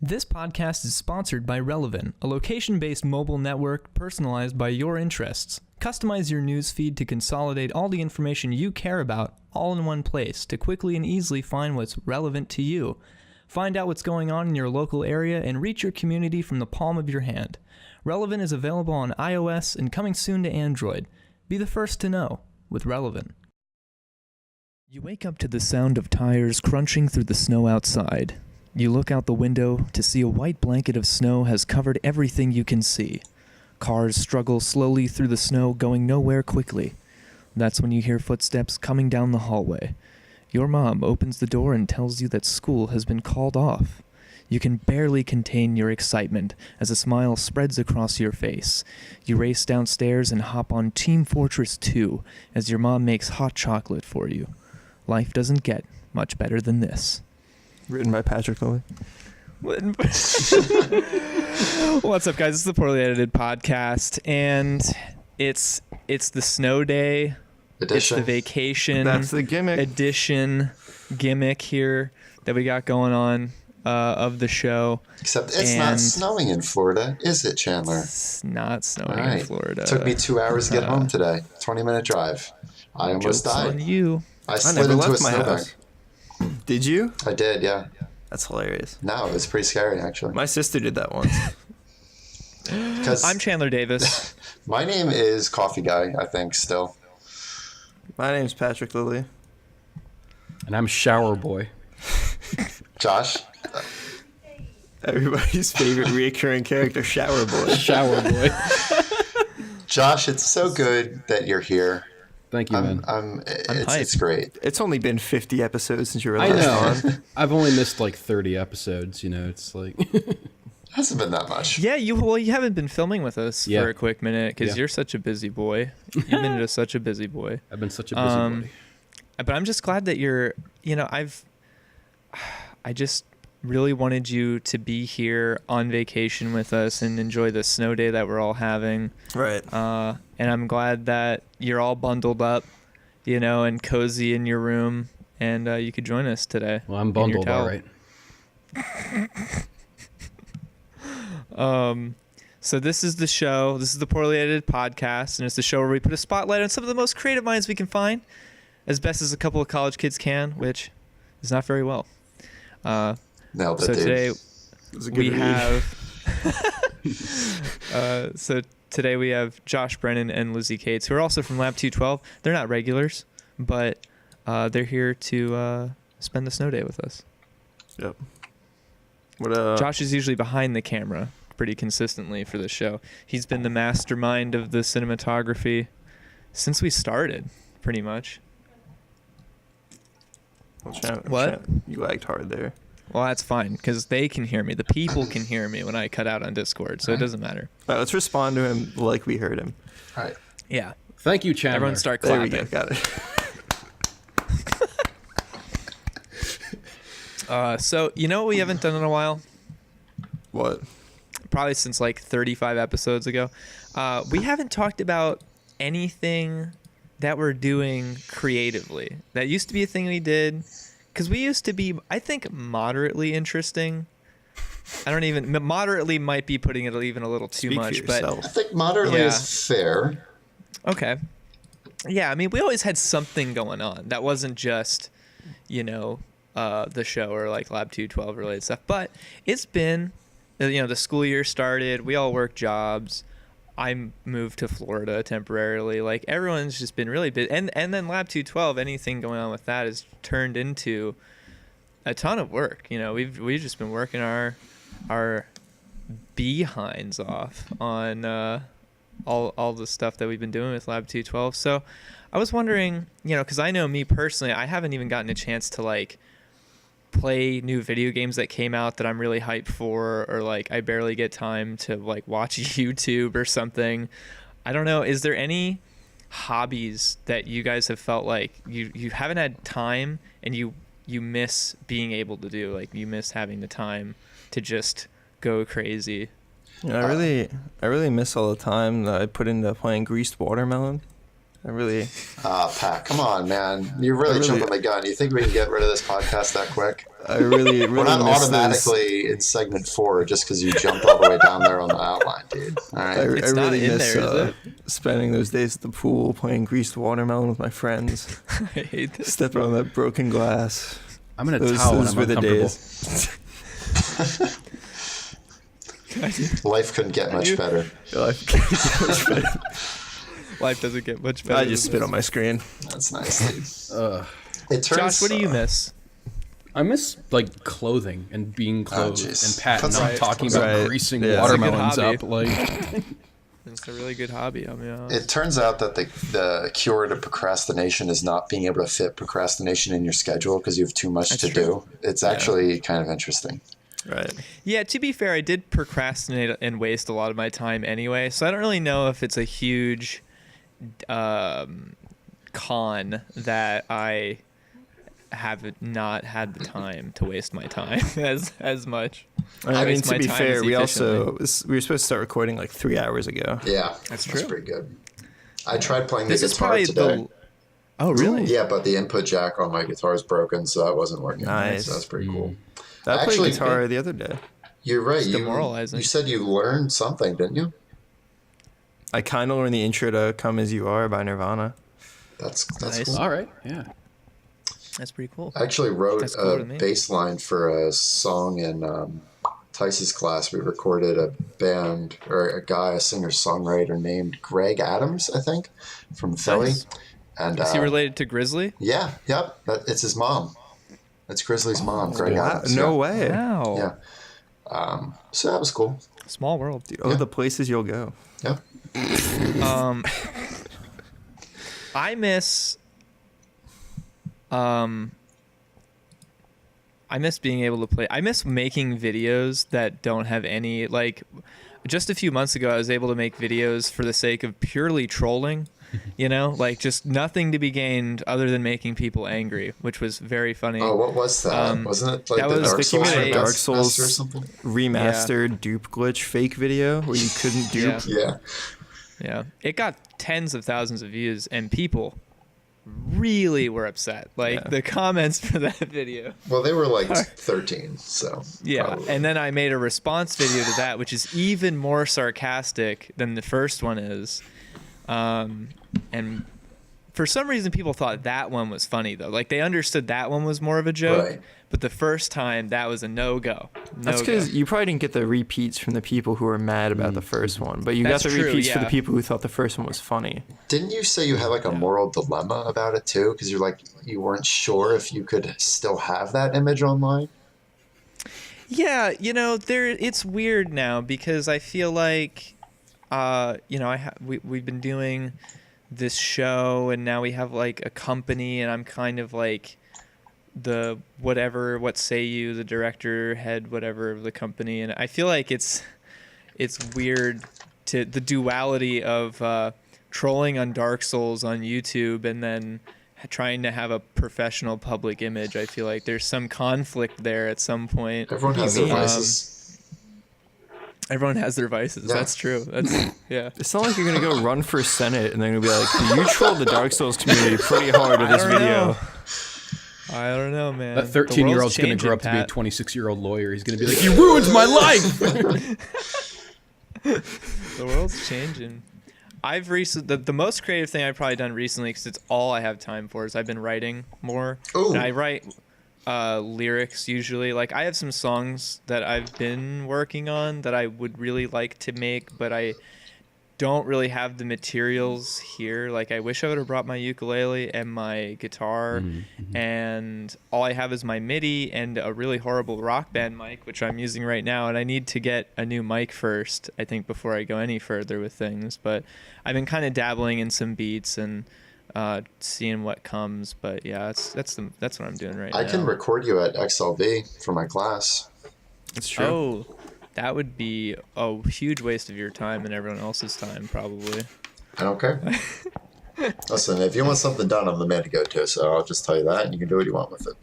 This podcast is sponsored by Relevant, a location-based mobile network personalized by your interests. Customize your news feed to consolidate all the information you care about all in one place to quickly and easily find what's relevant to you. Find out what's going on in your local area and reach your community from the palm of your hand. Relevant is available on iOS and coming soon to Android. Be the first to know with Relevant. You wake up to the sound of tires crunching through the snow outside. You look out the window to see a white blanket of snow has covered everything you can see. Cars struggle slowly through the snow, going nowhere quickly. That's when you hear footsteps coming down the hallway. Your mom opens the door and tells you that school has been called off. You can barely contain your excitement as a smile spreads across your face. You race downstairs and hop on Team Fortress 2 as your mom makes hot chocolate for you. Life doesn't get much better than this. Written by Patrick Lilly. What's up, guys? This is the Poorly Edited Podcast, and it's the snow day edition. It's the vacation. That's the gimmick. Edition gimmick here that we got going on of the show. Except it's not snowing in Florida, is it, Chandler? It's not snowing in Florida. It took me 2 hours to get home today. 20-minute drive. I almost died. On you. I slid into a snowbank. Did you? I did, yeah. That's hilarious. No, it was pretty scary, actually. My sister did that once. I'm Chandler Davis. My name is Coffee Guy, I think, still. My name's Patrick Lilly. And I'm Shower Boy. Josh? Everybody's favorite reoccurring character, Shower Boy. Shower Boy. Josh, it's so good that you're here. Thank you, man. It's great. It's only been 50 episodes since you were I last know. on. I've only missed like 30 episodes, you know, it's like... Hasn't been that much. Yeah, you haven't been filming with us for a quick minute because you're such a busy boy. You've been just such a busy boy. I've been such a busy boy. But I'm just glad that you're, I just really wanted you to be here on vacation with us and enjoy the snow day that we're all having. Right. And I'm glad that you're all bundled up, and cozy in your room, and you could join us today. Well, I'm bundled, all right. So this is the show. This is the Poorly Edited Podcast, and it's the show where we put a spotlight on some of the most creative minds we can find, as best as a couple of college kids can, which is not very well. Nailed it, so dude. today we have today we have Josh Brennan and Lizzy Kates, who are also from Lab 212. They're not regulars, but they're here to spend the snow day with us. Yep. Josh is usually behind the camera pretty consistently for the show. He's been the mastermind of the cinematography since we started, pretty much. What? You lagged hard there. Well, that's fine, because they can hear me. The people can hear me when I cut out on Discord, so it doesn't matter. All right, let's respond to him like we heard him. All right. Yeah. Thank you, Chandler. Everyone start clapping. There we go. Got it. So, you know what we haven't done in a while? What? Probably since like 35 episodes ago. We haven't talked about anything that we're doing creatively. That used to be a thing we did. Because we used to be, I think, moderately interesting. Moderately might be putting it even a little too much. But I think moderately is fair. Okay. Yeah, I mean, we always had something going on. That wasn't just, the show or like Lab 212 related stuff. But it's been, the school year started. We all work jobs. I moved to Florida temporarily. Like, everyone's just been really busy. And then Lab 212, anything going on with that has turned into a ton of work. We've just been working our behinds off on all the stuff that we've been doing with Lab 212. So I was wondering, because I know me personally, I haven't even gotten a chance to like play new video games that came out that I'm really hyped for, or like I barely get time to like watch YouTube or something. I don't know. Is there any hobbies that you guys have felt like you haven't had time and you miss being able to do? Like, you miss having the time to just go crazy? I really miss all the time that I put into playing Greased Watermelon. Pat, come on, man. You're really jumping the gun. You think we can get rid of this podcast that quick? I really We're not miss automatically in segment 4 just because you jumped all the way down there on the outline, dude. All right. I It's not really in miss there, is it? spending those days at the pool playing greased watermelon with my friends, I hate this. stepping on that broken glass. I'm in a Those towel when I'm were the uncomfortable. days. Life couldn't get much better. Life doesn't get much better. I just spit on my screen. That's nice, dude. It turns, Josh, what do you miss? I miss like clothing and being clothed, jeez. and Pat That's not right. talking That's about right. greasing Yeah. watermelons It's a good up. Like, It's a really good hobby. I mean, It turns out that the cure to procrastination is not being able to fit procrastination in your schedule because you have too much to do. It's actually kind of interesting. Right. yeah, to be fair, I did procrastinate and waste a lot of my time anyway, so I don't really know if it's a huge con that I have not had the time to waste my time as much. I mean, waste to my be time fair, as we were efficiently. supposed to start recording like 3 hours ago. Yeah, That's That's true. pretty good. I tried playing the This is guitar probably today. the. Oh really? Yeah, but the input jack on my guitar is broken, so that wasn't working. Nice. So that's pretty cool. I played Actually, guitar the other day. You're right. You demoralizing. said you learned something, didn't you? I kind of learned the intro to "Come As You Are" by Nirvana. That's Nice. cool. all right, yeah. That's pretty cool. I actually wrote That's cool a to me. bass line for a song in Tice's class. We recorded a band, or a singer-songwriter named Greg Adams, I think, from Philly. Nice. And Is he related to Grizzly? Yeah, yep. It's his mom. It's Grizzly's mom, Greg Wow, Adams. no yeah. way. Wow. Yeah. So that was cool. Small world. Dude, oh, the places you'll go. Yeah. I miss being able to play. I miss making videos that don't have any, like, just a few months ago I was able to make videos for the sake of purely trolling, you know, like just nothing to be gained other than making people angry, which was very funny. Oh, what was that? Wasn't it like that the was- Dark I think Souls you made a Dark remaster Souls or something? Remastered dupe glitch fake video where you couldn't dupe. Yeah. Yeah. Yeah. It got tens of thousands of views and people really were upset. Like Yeah. the comments for that video. Well, they were like 13, so. Yeah, probably. and then I made a response video to that, which is even more sarcastic than the first one is. And for some reason, people thought that one was funny, though. Like, they understood that one was more of a joke. Right. But the first time, that was a no-go. That's because you probably didn't get the repeats from the people who were mad about the first one, but you That's got the true, repeats for the yeah. people who thought the first one was funny. Didn't you say you had like a moral dilemma about it too? Because you're like, you weren't sure if you could still have that image online? Yeah, you know, it's weird now because I feel like, you know, we've been doing this show and now we have like a company and I'm kind of like the what say you, the director, head, whatever of the company. And I feel like it's weird to the duality of trolling on Dark Souls on YouTube and then trying to have a professional public image. I feel like there's some conflict there at some point. Everyone has their mean? vices. Everyone has their vices. Yeah. That's true. That's yeah. It's not like you're gonna go run for Senate and they're gonna be like, "You trolled the Dark Souls community pretty hard with this I don't video." know. I don't know, man. That The 13-year-old's world's going to grow up to be a changing, 26-year-old lawyer. He's going to be like, "You ruined my life." Pat. The world's changing. I've recently the most creative thing I've probably done recently, because it's all I have time for, is I've been writing more. Ooh. And I write lyrics usually. Like I have some songs that I've been working on that I would really like to make, but I don't really have the materials here. Like I wish I would have brought my ukulele and my guitar, and all I have is my MIDI and a really horrible Rock Band mic, which I'm using right now, and I need to get a new mic first, I think, before I go any further with things. But I've been kind of dabbling in some beats and seeing what comes. But yeah, that's what I'm doing right now. I can record you at XLV for my class. It's true. Oh, that would be a huge waste of your time and everyone else's time, probably. I don't care. Listen, if you want something done, I'm the man to go to, so I'll just tell you that, and you can do what you want with it.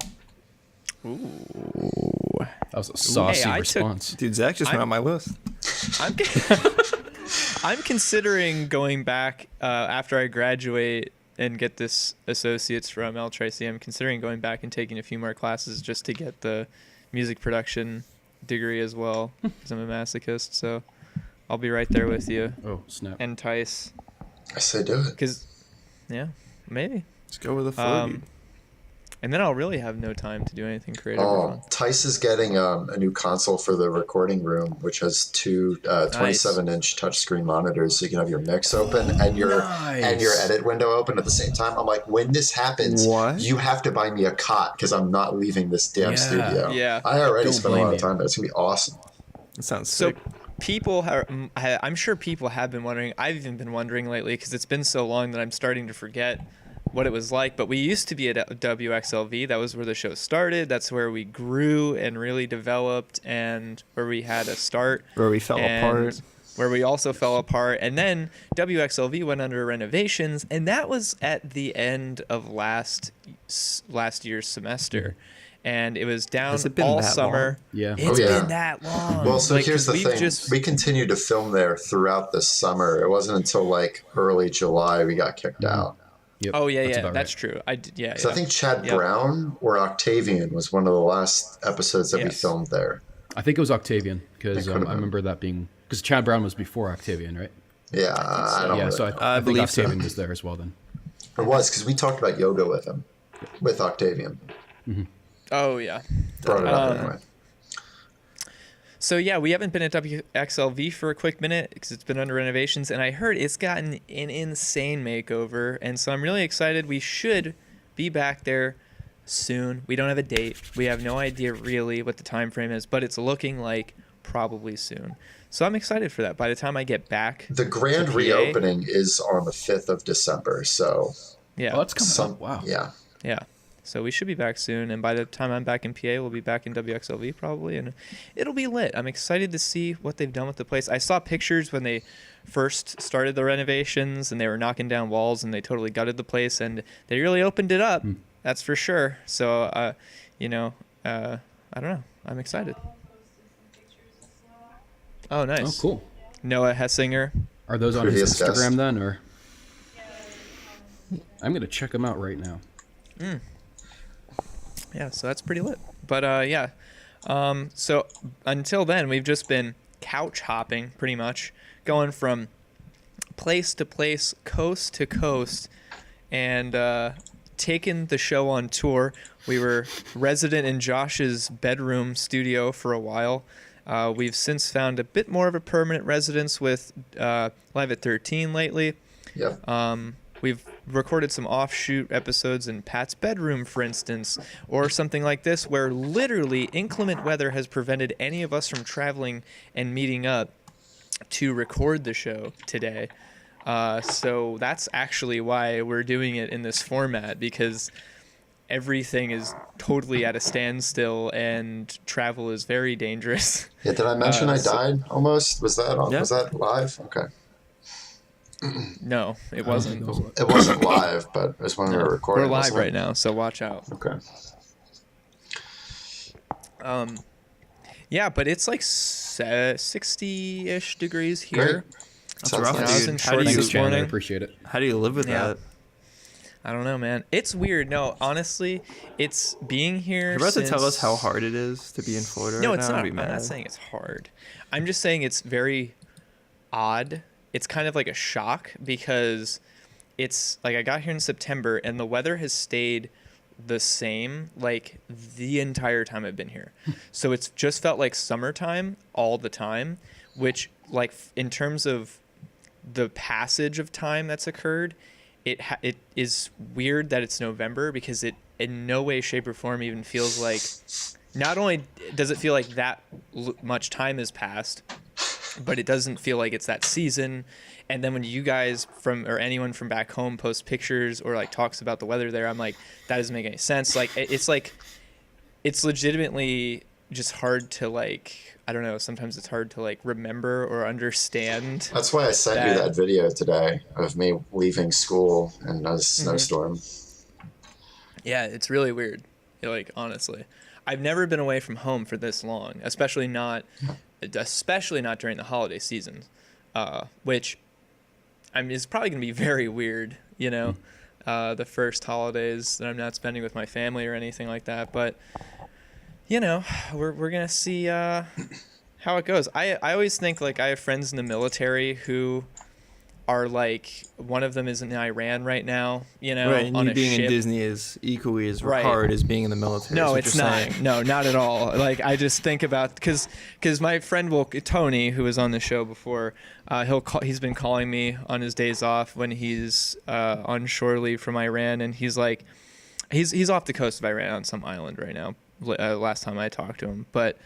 That was a saucy Hey, I took- response. Dude, Zach just went on my list. I'm I'm considering going back after I graduate and get this associate's from El Tracy. I'm considering going back and taking a few more classes just to get the music production degree as well, because I'm a masochist. So I'll be right there with you. Oh, snap. And Tice. I say do it. Because, yeah, maybe. Let's go with a flow. And then I'll really have no time to do anything creative or fun. Tice is getting a new console for the recording room, which has two 27-inch touchscreen monitors, so you can have your mix open and your edit window open at the same time. I'm like, when this happens, you have to buy me a cot because I'm not leaving this damn studio. Yeah. I already spent a lot of time there. It's going to be awesome. That sounds So sick. people I'm sure people have been wondering. I've even been wondering lately because it's been so long that I'm starting to forget what it was like. But we used to be at WXLV. That was where the show started. That's where we grew and really developed, and where we had a start. Where we fell apart. Where we also fell apart. And then WXLV went under renovations, and that was at the end of last year's semester. And it was down all summer. Yeah. It's been that long. Well, so here's the thing. We continued to film there throughout the summer. It wasn't until like early July we got kicked out. Yep. Oh, yeah, That's that's true. So I think Chad Brown or Octavian was one of the last episodes that we Yes. filmed there. I think it was Octavian, because It I could've been. remember that being... Because Chad Brown was before Octavian, right? Yeah, I don't Yeah, know. so I think believe so. Octavian was there as well then. It was because we talked about yoga with him, with Octavian. Oh, yeah. Brought it up anyway. So, yeah, we haven't been at WXLV for a quick minute because it's been under renovations, and I heard it's gotten an insane makeover, and so I'm really excited. We should be back there soon. We don't have a date. We have no idea really what the time frame is, but it's looking like probably soon. So I'm excited for that. By the time I get back, The grand to PA, reopening is on the 5th of December, so yeah, Oh, that's coming up. Wow. yeah. yeah. So we should be back soon, and by the time I'm back in PA, we'll be back in WXLV probably, and it'll be lit. I'm excited to see what they've done with the place. I saw pictures when they first started the renovations, and they were knocking down walls, and they totally gutted the place, and they really opened it up. That's for sure. So, I don't know. I'm excited. Oh, nice. Oh, cool. Noah Hessinger. Are those on his Previous guest. Instagram then, or? I'm going to check them out right now. Yeah, so that's pretty lit. But yeah, so until then, we've just been couch hopping pretty much, going from place to place, coast to coast, and taking the show on tour. We were resident in Josh's bedroom studio for a while. We've since found a bit more of a permanent residence with Live at 13 lately. Yep. We've recorded some offshoot episodes in Pat's bedroom, for instance, or something like this, where literally inclement weather has prevented any of us from traveling and meeting up to record the show today. So that's actually why we're doing it in this format, because everything is totally at a standstill and travel is very dangerous. Yeah, did I mention I died almost? Was that on? Yeah. Was that live? Okay. No, it wasn't. It wasn't live, but it was when we were recording. We're live wasn't it? right now, so watch out. Okay. Yeah, but it's like 60-ish degrees here. Great. That's Sounds rough, nice. I was in dude. How do shorts you this Thanks, Chandler. I morning. appreciate it. How do you live with Yeah. that? I don't know, man. It's weird. No, honestly, it's being here. You're about to tell since- us how hard it is to be in Florida No, right it's now? not. I'd be I'm mad. not saying it's hard. I'm just saying it's very odd. It's kind of like a shock because it's like I got here in September and the weather has stayed the same like the entire time I've been here. So it's just felt like summertime all the time, which like in terms of the passage of time that's occurred, it is weird that it's November because it in no way, shape, or form even feels like. Not only does it feel like that much time has passed, but it doesn't feel like it's that season. And then when you guys or anyone from back home posts pictures or like talks about the weather there, I'm like, that doesn't make any sense. Like it's legitimately just hard to like, I don't know. Sometimes it's hard to like remember or understand. That's why I sent you that video today of me leaving school in a snowstorm. Yeah, it's really weird. Like, honestly, I've never been away from home for this long, especially not during the holiday season. which I mean is probably gonna be very weird, you know, the first holidays that I'm not spending with my family or anything like that. But you know, we're gonna see how it goes. I always think like I have friends in the military who are like, one of them is in Iran right now, you know, Right, and on you a being ship. in Disney is equally as Right. hard as being in the military. No, is what it's you're not. saying. No, not at all. Like I just think about because my friend Tony, who was on the show before, he's been calling me on his days off when he's on shore leave from Iran, and he's like, he's off the coast of Iran on some island right now. Last time I talked to him, but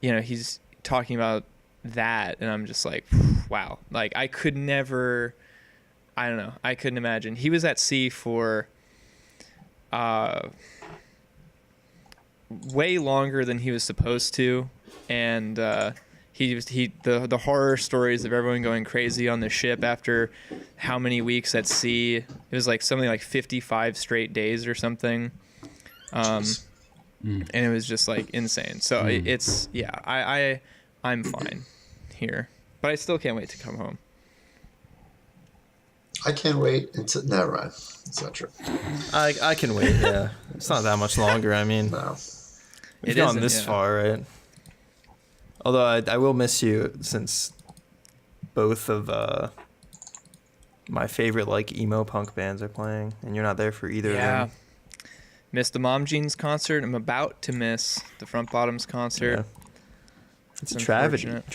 you know he's talking about that, and I'm just like, wow. Like I could never. I don't know. I couldn't imagine. He was at sea for way longer than he was supposed to, and the horror stories of everyone going crazy on the ship after how many weeks at sea. It was like something like 55 straight days or something. And it was just like insane. So it's I'm fine here, but I still can't wait to come home. I can't wait until... Never mind. It's not true. I can wait, yeah. It's not that much longer, I mean. No. We've It gone isn't, this yeah. far, right? Although I will miss you since both of my favorite like emo punk bands are playing, and you're not there for either of them. Missed the Mom Jeans concert. I'm about to miss the Front Bottoms concert. Yeah. It's a tragedy. unfortunate.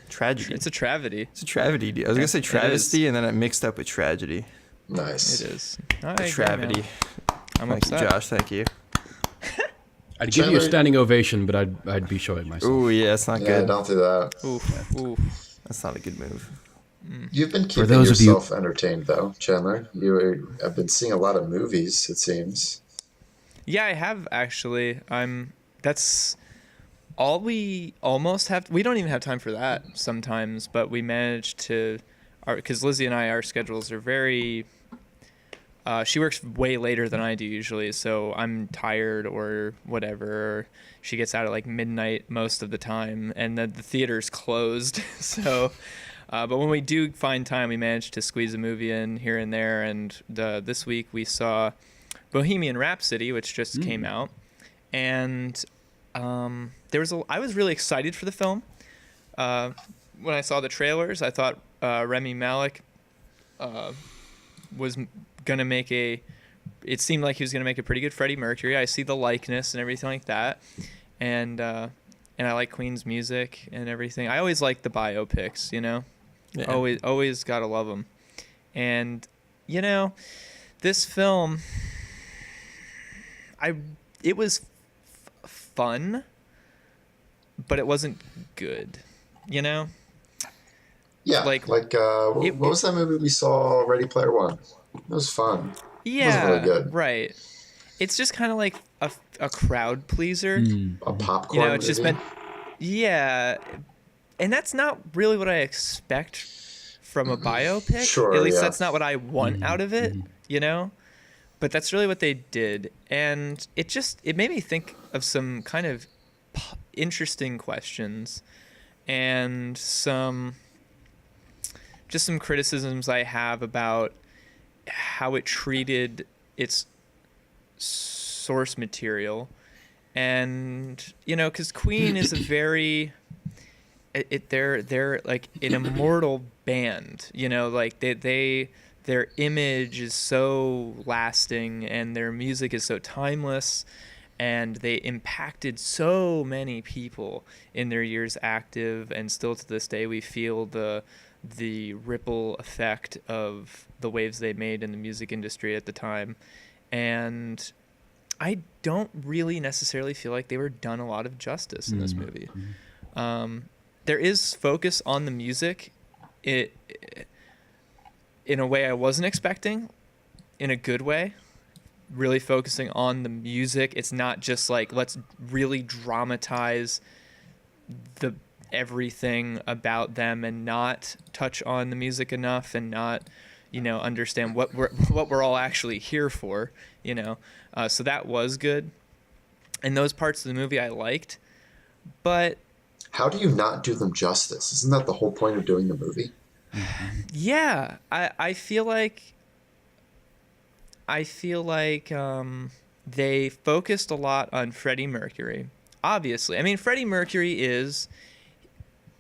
Tragedy. It's a tragedy. It's a travity. Dude. I was gonna say travesty, and then I mixed up with tragedy. Nice. It is. I agree, Travity. man. I'm Thank upset. you, Josh. Thank you. I'd give you a standing ovation, but I'd be showing myself. Ooh, yeah, it's not Yeah, good. don't do that. Oof. That's not a good move. You've been keeping those of you- yourself entertained, though, Chandler. You have been seeing a lot of movies, it seems. Yeah, I have actually. That's all we almost have. We don't even have time for that sometimes, but we manage to, because Lizzy and our schedules are very. She works way later than I do usually, so I'm tired or whatever. She gets out at like midnight most of the time, and the theater's closed. So, but when we do find time, we manage to squeeze a movie in here and there. And this week we saw Bohemian Rhapsody, which just came out, and I was really excited for the film. When I saw the trailers, I thought Rami Malek was gonna make it seemed like he was gonna make a pretty good Freddie Mercury. I see the likeness and everything like that, and I like Queen's music and everything. I always like the biopics, you know. Yeah. Always gotta love them. And you know, this film, it was fun, but it wasn't good, you know. Yeah, Like, what was that movie we saw, Ready Player One? It was fun. Yeah, It wasn't really good. right. It's just kind of like a crowd pleaser. A popcorn You know, it's just movie. meant, yeah, and that's not really what I expect from a biopic. Sure, At least yeah. that's not what I want out of it, you know. But that's really what they did, and it made me think of some kind of interesting questions, and some criticisms I have about how it treated its source material. And you know, because Queen is a very they're like an immortal band, you know, like their image is so lasting and their music is so timeless, and they impacted so many people in their years active, and still to this day we feel the ripple effect of the waves they made in the music industry at the time. And I don't really necessarily feel like they were done a lot of justice in this movie. There is focus on the music in a way I wasn't expecting, in a good way, really focusing on the music. It's not just like, let's really dramatize everything about them and not touch on the music enough, and not, you know, understand what we're all actually here for, you know. So that was good, and those parts of the movie I liked. But How do you not do them justice? Isn't that the whole point of doing the movie? Yeah, I feel like they focused a lot on Freddie Mercury. Obviously, I mean, Freddie Mercury is,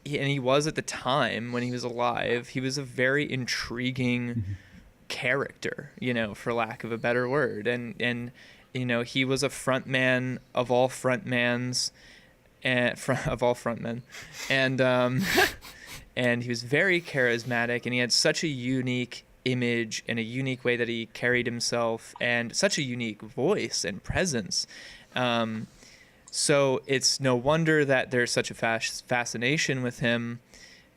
and he was at the time when he was alive, he was a very intriguing character, you know, for lack of a better word. And you know, he was a frontman of all frontmans, of all frontmen, and and he was very charismatic, and he had such a unique image and a unique way that he carried himself, and such a unique voice and presence. So it's no wonder that there's such a fascination with him,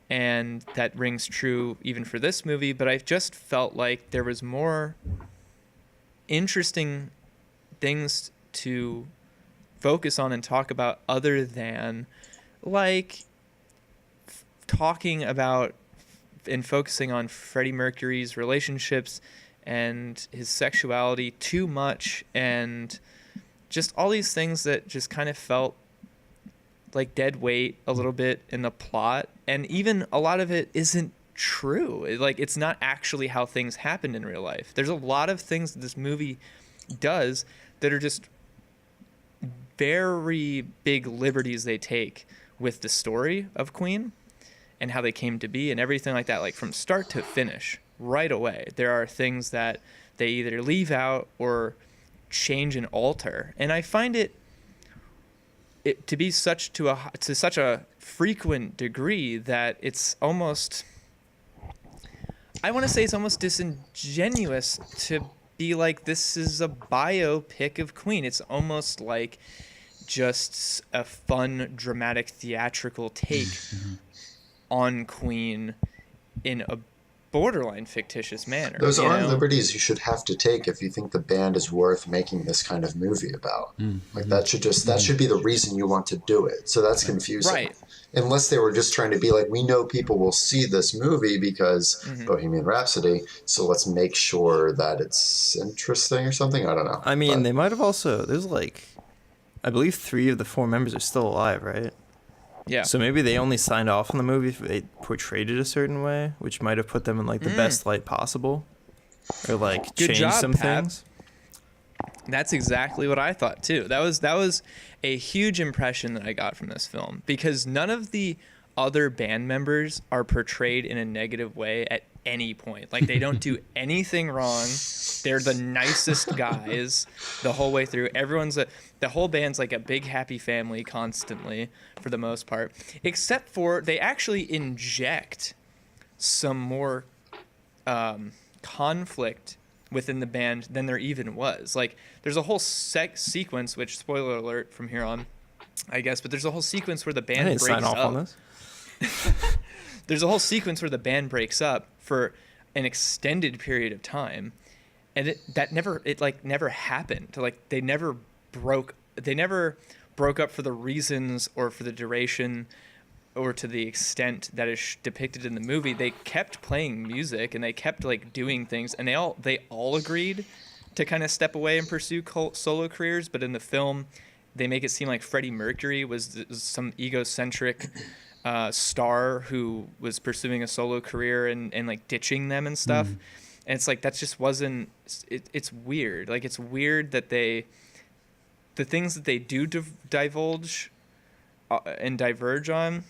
and that rings true even for this movie. But I just felt like there was more interesting things to focus on and talk about other than like talking about and focusing on Freddie Mercury's relationships and his sexuality too much, and just all these things that just kind of felt like dead weight a little bit in the plot. And even a lot of it isn't true. Like, it's not actually how things happened in real life. There's a lot of things that this movie does that are just very big liberties they take with the story of Queen and how they came to be and everything like that. Like, from start to finish, right away, there are things that they either leave out or change and alter. And I find it to be to such a frequent degree that it's almost, I want to say it's almost disingenuous to be like, this is a biopic of Queen. It's almost like just a fun, dramatic, theatrical take on Queen in a borderline fictitious manner. Those are liberties you should have to take if you think the band is worth making this kind of movie about. Like, that should be the reason you want to do it. So that's confusing. Right. Unless they were just trying to be like, we know people will see this movie because Bohemian Rhapsody, so let's make sure that it's interesting or something. I don't know. I mean, they might have also, there's like, I believe 3 of the 4 members are still alive, right? Yeah. So maybe they only signed off on the movie if they portrayed it a certain way, which might have put them in like the best light possible, or like Good changed job, some Pat. things. That's exactly what I thought too. That was a huge impression that I got from this film, because none of the other band members are portrayed in a negative way at any point. Like, they don't do anything wrong. They're the nicest guys the whole way through. The whole band's like a big happy family constantly for the most part, except for they actually inject some more conflict within the band than there even was. Like, there's a whole sequence, which, spoiler alert from here on, I guess, but there's a whole sequence where the band breaks sign off up. on this. There's a whole sequence where the band breaks up for an extended period of time, and it never happened. Like, they never broke up for the reasons or for the duration or to the extent that is depicted in the movie. They kept playing music and they kept like doing things, and they all agreed to kind of step away and pursue solo careers. But in the film, they make it seem like Freddie Mercury was some egocentric star who was pursuing a solo career and like ditching them and stuff. And it's like, that just wasn't, it's weird. Like, it's weird that the things that they do divulge and diverge on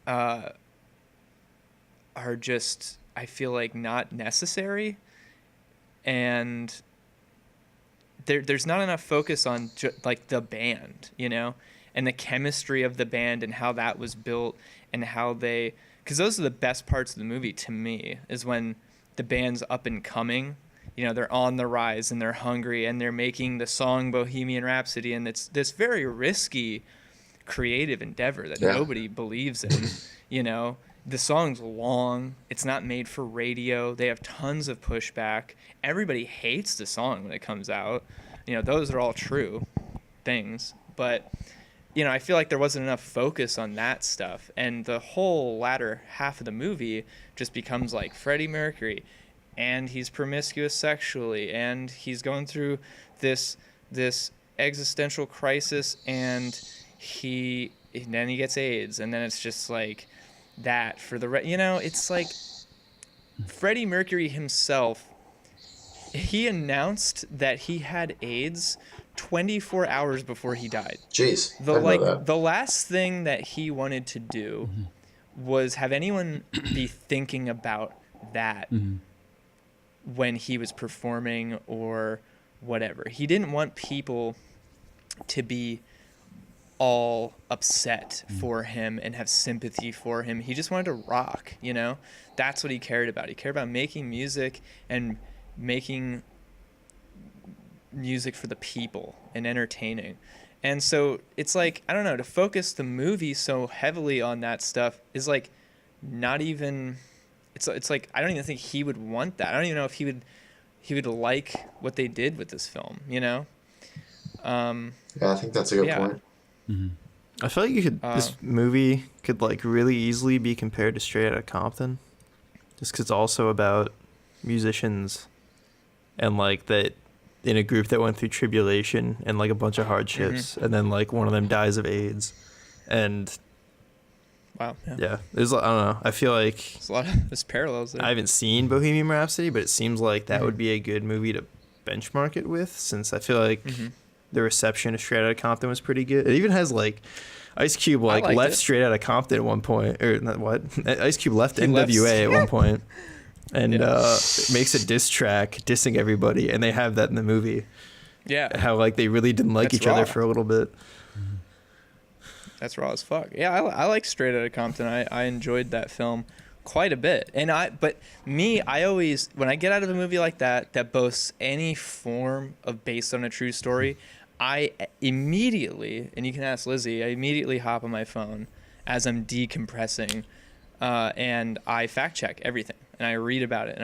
are just, I feel like, not necessary. And there's not enough focus on like the band, you know, and the chemistry of the band and how that was built, and how because those are the best parts of the movie to me, is when the band's up and coming, you know, they're on the rise and they're hungry and they're making the song Bohemian Rhapsody, and it's this very risky creative endeavor that nobody believes in. You know, the song's long, it's not made for radio, they have tons of pushback, everybody hates the song when it comes out. You know, those are all true things, but you know, I feel like there wasn't enough focus on that stuff, and the whole latter half of the movie just becomes like Freddie Mercury, and he's promiscuous sexually, and he's going through this existential crisis, and he then he gets AIDS, and then it's just like that for the it's like Freddie Mercury himself, he announced that he had AIDS 24 hours before he died. Jeez, I didn't know that. The last thing that he wanted to do was have anyone be thinking about that when he was performing or whatever. He didn't want people to be all upset for him and have sympathy for him. He just wanted to rock, That's what he cared about. He cared about making music and making music for the people and entertaining. And so it's like, I don't know, to focus the movie so heavily on that stuff is like not even, it's like, I don't even think he would want that. I don't even know if he would like what they did with this film, Yeah, I think that's a good point. I feel like this movie could like really easily be compared to Straight Outta Compton, just because it's also about musicians and like that in a group that went through tribulation and like a bunch of hardships, and then like one of them dies of AIDS, and wow, there's I don't know. I feel like there's parallels there. I haven't seen Bohemian Rhapsody, but it seems like that would be a good movie to benchmark it with, since I feel like the reception of Straight Outta Compton was pretty good. It even has like Ice Cube left Straight Outta Compton at one point, or not what? Ice Cube left NWA at one point, and makes a diss track dissing everybody, and they have that in the movie. Yeah, how like they really didn't like each other for a little bit. That's raw as fuck. Yeah, I like Straight Outta Compton. I enjoyed that film quite a bit. And I always, when I get out of a movie like that boasts any form of based on a true story, I immediately, and you can ask Lizzy, I immediately hop on my phone as I'm decompressing, and I fact check everything, and I read about it,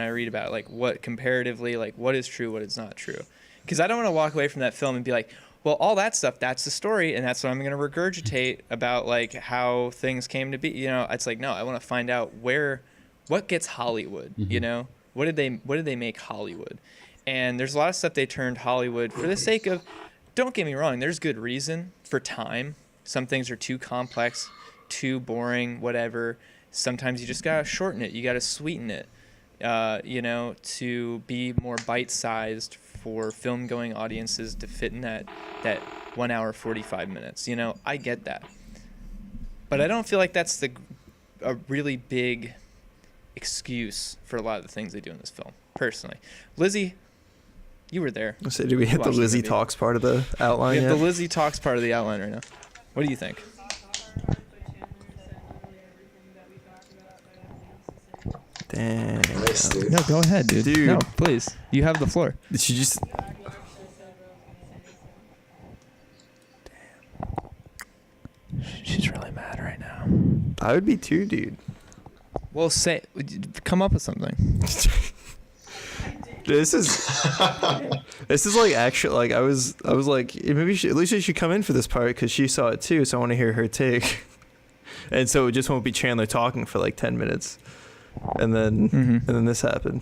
like what comparatively, like what is true, what is not true, because I don't want to walk away from that film and be like, well, all that stuff, that's the story, and that's what I'm going to regurgitate about, like how things came to be. It's like, no, I want to find out what gets Hollywood. What did they make Hollywood? And there's a lot of stuff they turned Hollywood for the sake of. Don't get me wrong, there's good reason for time. Some things are too complex, too boring, whatever. Sometimes you just gotta shorten it. You gotta sweeten it, to be more bite-sized for film-going audiences to fit in that 1 hour 45 minutes. I get that, but I don't feel like that's a really big excuse for a lot of the things they do in this film. Personally, Lizzy, you were there. So do we hit the Lizzy Talks part of the outline yet? The Lizzy Talks part of the outline right now. What do you think? Damn. Nice, dude. No, go ahead, dude. No, please. You have the floor. Did she just... She's really mad right now. I would be too, dude. Well, come up with something. This is like actually like I was like maybe Alicia should come in for this part because she saw it too, so I want to hear her take. And so it just won't be Chandler talking for like 10 minutes, and then this happened.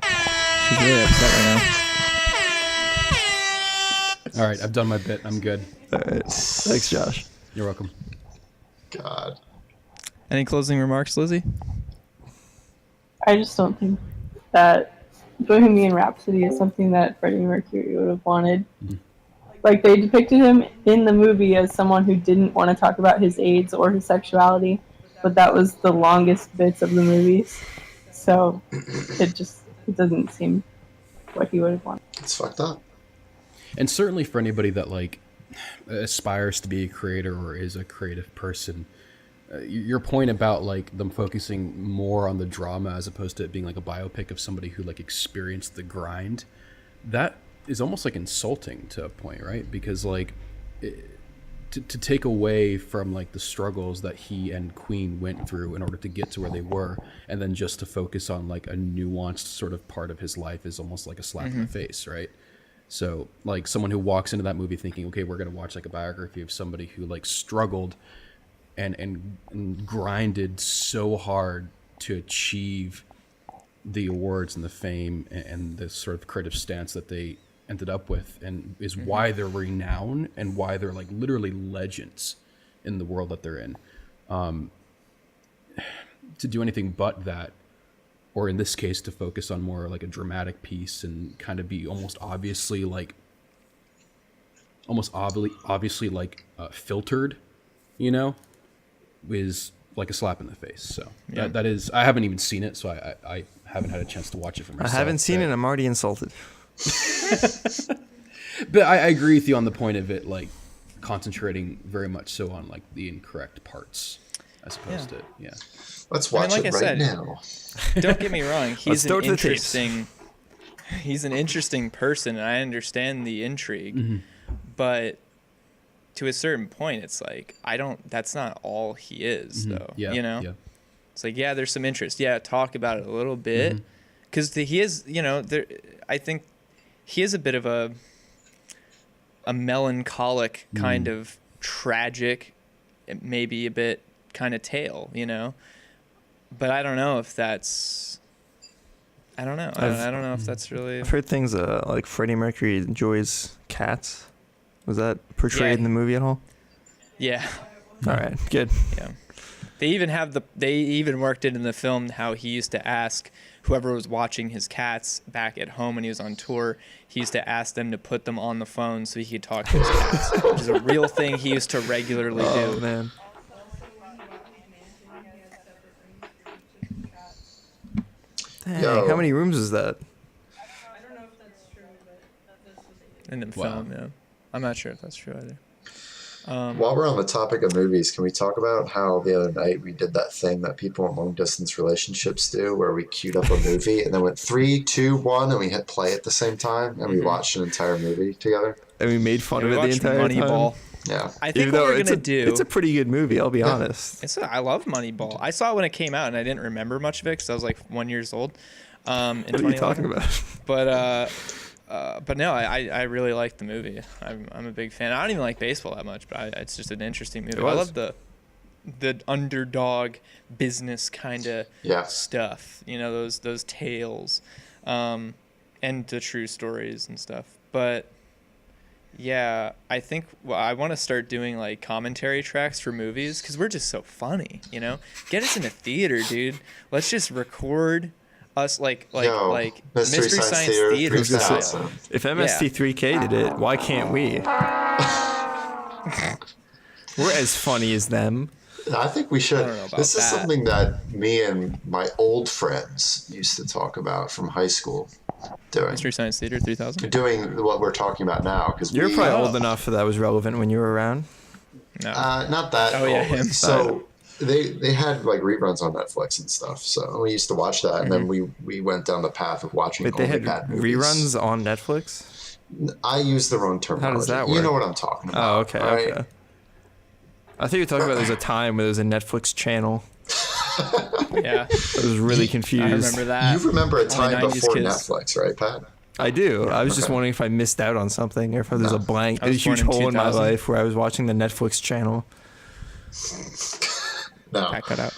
She's really upset right now. All right, I've done my bit. I'm good. All right, thanks, Josh. You're welcome. God. Any closing remarks, Lizzy? I just don't think that Bohemian Rhapsody is something that Freddie Mercury would have wanted. Like, they depicted him in the movie as someone who didn't want to talk about his AIDS or his sexuality, but that was the longest bits of the movies. So it doesn't seem what he would have wanted. It's fucked up. And certainly for anybody that like aspires to be a creator or is a creative person, your point about like them focusing more on the drama as opposed to it being like a biopic of somebody who like experienced the grind, that is almost like insulting to a point, right? Because like to take away from like the struggles that he and Queen went through in order to get to where they were, and then just to focus on like a nuanced sort of part of his life is almost like a slap in the face, right? So like someone who walks into that movie thinking, okay, we're gonna watch like a biography of somebody who like struggled and grinded so hard to achieve the awards and the fame and the sort of creative stance that they ended up with, and is why they're renowned and why they're like literally legends in the world that they're in. To do anything but that, or in this case, to focus on more like a dramatic piece and kind of be almost obviously like filtered, you know, is like a slap in the face. So that is, I haven't even seen it, so I haven't had a chance to watch it for myself. I haven't seen it. I'm already insulted. But I agree with you on the point of it, like concentrating very much so on like the incorrect parts as opposed to Let's watch like it I right said, now. Don't get me wrong. He's go an to the tapes. he's an interesting person, and I understand the intrigue. But to a certain point, it's like that's not all he is, though. Yeah, you know, yeah. it's like there's some interest. Yeah, talk about it a little bit, because he is, you know, I think he is a bit of a melancholic kind of tragic, maybe a bit kind of tale, you know. But I don't know if that's. I don't know. I don't know if that's really. I've heard things like Freddie Mercury enjoys cats. Was that portrayed in the movie at all? Yeah. All right, good. Yeah. They even worked it in the film how he used to ask whoever was watching his cats back at home when he was on tour, he used to ask them to put them on the phone so he could talk to his cats, which is a real thing he used to regularly do. Oh, man. Dang, how many rooms is that? I don't know if that's true, but that's what they In the film, yeah. I'm not sure if that's true either. While we're on the topic of movies, can we talk about how the other night we did that thing that people in long distance relationships do, where we queued up a movie and then went 3, 2, 1, and we hit play at the same time, and we watched an entire movie together? And we made fun of it the entire Moneyball. time. Yeah. I think what we're gonna do. It's a pretty good movie, I'll be honest. I love Moneyball. I saw it when it came out, and I didn't remember much of it because I was like 1 year old. What are you talking about? But no, I really like the movie. I'm a big fan. I don't even like baseball that much, but it's just an interesting movie. I love the underdog business kind of stuff. You know, those tales, and the true stories and stuff. But yeah, I think I want to start doing like commentary tracks for movies because we're just so funny. You know, get us in a theater, dude. Let's just record. Us like Mystery Science Theater style. If MST3K did it, why can't we? We're as funny as them. I think we should. This is that. something that me and my old friends used to talk about from high school. Doing Mystery Science Theater 3000. Doing what we're talking about now, because you're probably old enough that was relevant when you were around. No, not that. Oh yeah, him. So. They had like reruns on Netflix and stuff, so we used to watch that, and then we went down the path of watching. Wait, they had reruns on Netflix? I use the wrong terminology. How does that work? You know what I'm talking about. Oh, okay, right? okay. I think you're talking about there's a time where there was a Netflix channel. Yeah, I was really confused. I remember that. You remember a time before kids. Netflix, right, Pat? I do. I was just wondering if I missed out on something, or if there's a huge hole in my 2000. life where I was watching the Netflix channel. No. I cut out.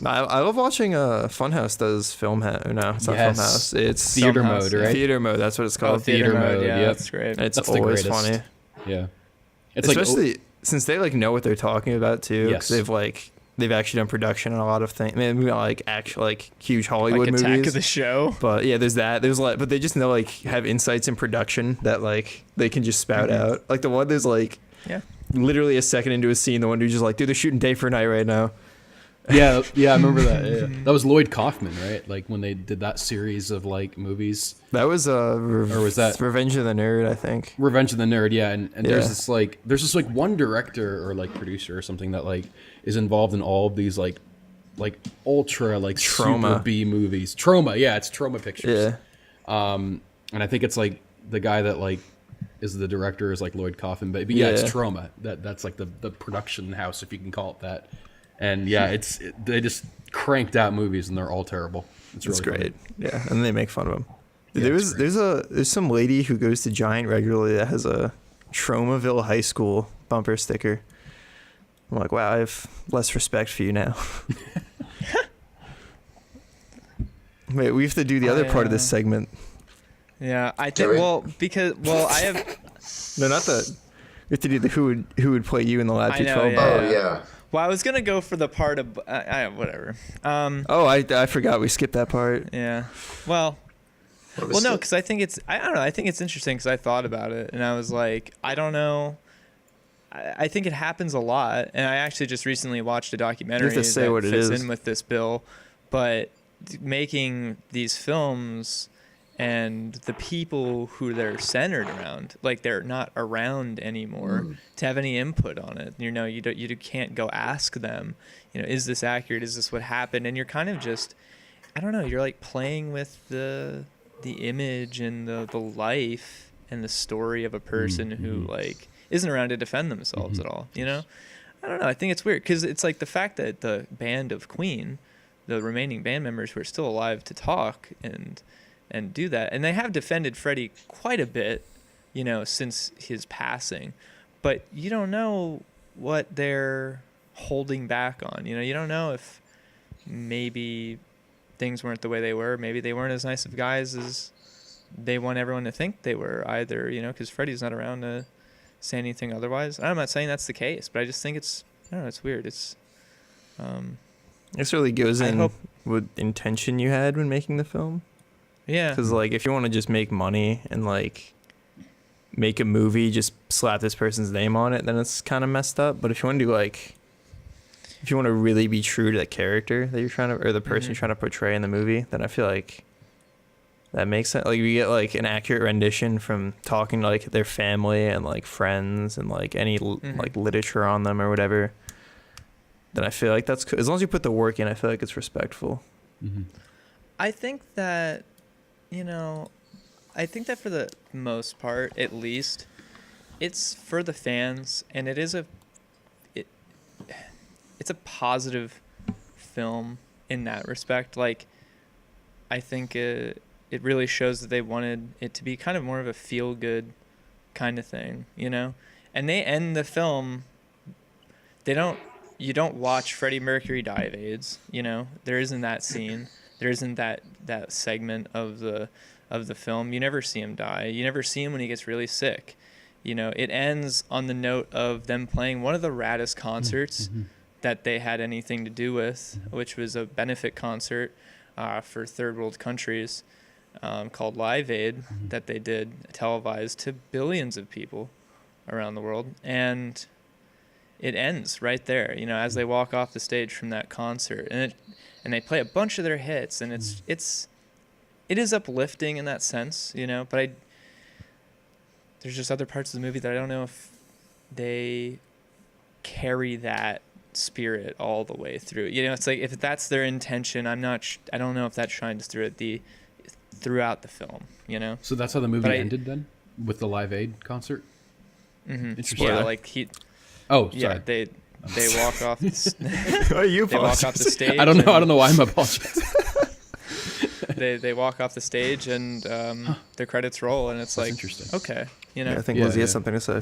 I love watching Funhouse does film. No, it's not Filmhouse. It's theater Filmhouse, mode, right? Theater mode. That's what it's Oh, called. theater mode. Yeah, yep. that's great. It's That's the always greatest. funny. Yeah, it's Especially since they like know what they're talking about too. Yes. Because they've actually done production on a lot of things. Maybe not like actual like huge Hollywood like Attack movies. of the Show. But yeah, there's that. There's but they just know like have insights in production that like they can just spout out. Like the one there's like literally a second into a scene, the one dude's just like, dude, they're shooting day for night right now. Yeah, I remember that. Yeah. That was Lloyd Kaufman, right? Like when they did that series of like movies. That was or was that Revenge of the Nerd? I think. Revenge of the Nerd, yeah. And there's this one director or like producer or something that like is involved in all of these like ultra like Trauma. super B movies. Trauma, yeah, it's Trauma Pictures. Yeah. And I think it's like the guy that like is the director is like Lloyd Kaufman, but yeah, it's Trauma. That's like the production house, if you can call it that. And yeah, they just cranked out movies and they're all terrible. It's really great. funny. Yeah, and they make fun of them. Yeah, There's some lady who goes to Giant regularly that has a Tromaville High School bumper sticker. I'm like, wow, I have less respect for you now. Wait, we have to do the other part of this segment. Yeah, I think. Well, I have. No, not that. have to do the who would play you in the Lab 212. Yeah. Well, I was gonna go for the part of whatever. I forgot we skipped that part. Yeah. Well, no, because I think I don't know. I think it's interesting because I thought about it and I was like, I don't know. I think it happens a lot, and I actually just recently watched a documentary that fits in with this bill, but making these films and the people who they're centered around, like they're not around anymore to have any input on it. You can't go ask them, is this accurate? Is this what happened? And you're kind of just, I don't know, you're like playing with the image and the life and the story of a person who like isn't around to defend themselves at all. I don't know. I think it's weird because it's like the fact that the band of Queen, the remaining band members who are still alive to talk and do that, and they have defended Freddie quite a bit, since his passing, but you don't know what they're holding back on. You don't know if maybe things weren't the way they were. Maybe they weren't as nice of guys as they want everyone to think they were either, because Freddie's not around to say anything otherwise. I'm not saying that's the case, but I just think it's weird. This really goes in what intention you had when making the film. Yeah. Because, like, if you want to just make money and, like, make a movie, just slap this person's name on it, then it's kind of messed up. But if you want to do, like, if you want to really be true to the character that you're trying to, or the person you're trying to portray in the movie, then I feel like that makes sense. Like, we get, like, an accurate rendition from talking to, like, their family and, like, friends and, like, any, like, literature on them or whatever. Then I feel like that's cool. As long as you put the work in, I feel like it's respectful. I think that, for the most part, at least, it's for the fans, and it's a positive film in that respect. Like, I think it really shows that they wanted it to be kind of more of a feel-good kind of thing, And they end the film, you don't watch Freddie Mercury die of AIDS, There isn't that scene. There isn't that segment of the film. You never see him die. You never see him when he gets really sick. It ends on the note of them playing one of the raddest concerts that they had anything to do with, which was a benefit concert for third world countries called Live Aid that they did televised to billions of people around the world. And it ends right there, as they walk off the stage from that concert. And they play a bunch of their hits, and it is uplifting in that sense, but there's just other parts of the movie that I don't know if they carry that spirit all the way through. It's like if that's their intention, I don't know if that shines through throughout the film, So that's how the movie ended then, with the Live Aid concert? Interesting. Yeah, like he... Oh, sorry. Yeah, they walk off. You they walk off the stage. I don't know why I'm apologizing. They walk off the stage and the credits roll, and it's like interesting. Okay, Yeah, I think Lizzy has something to say.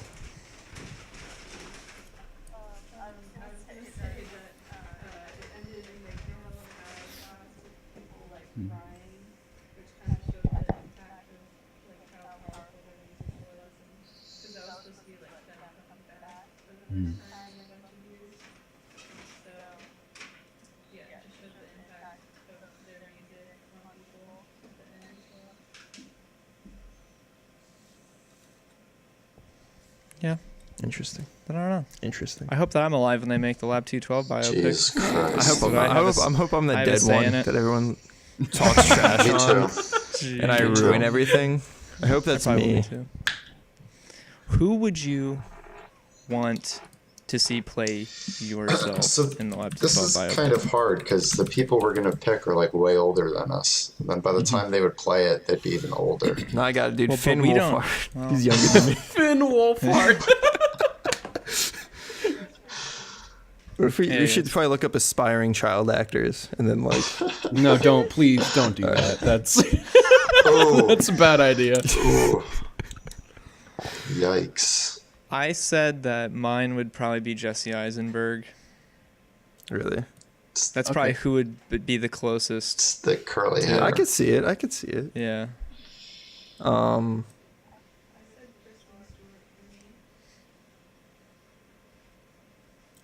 Yeah. Interesting. I don't know. Interesting. I hope that I'm alive when they make the Lab 212 biopic. Jesus Christ. I hope I'm the dead one that everyone talks trash on, and I ruin everything. I hope that's me. Who would you want to see play yourself in the Lab 212 biopic? This is kind of hard because the people we're going to pick are like way older than us. And by the time they would play it, they'd be even older. No, I got it, dude. Finn Wolfhard. Well. He's younger than me. Finn Wolfhard. We should probably look up aspiring child actors and then like. No, please don't do that. That's that's a bad idea. Ooh. Yikes. I said that mine would probably be Jesse Eisenberg. Really? That's probably who would be the closest. It's the curly hair. I could see it. Yeah.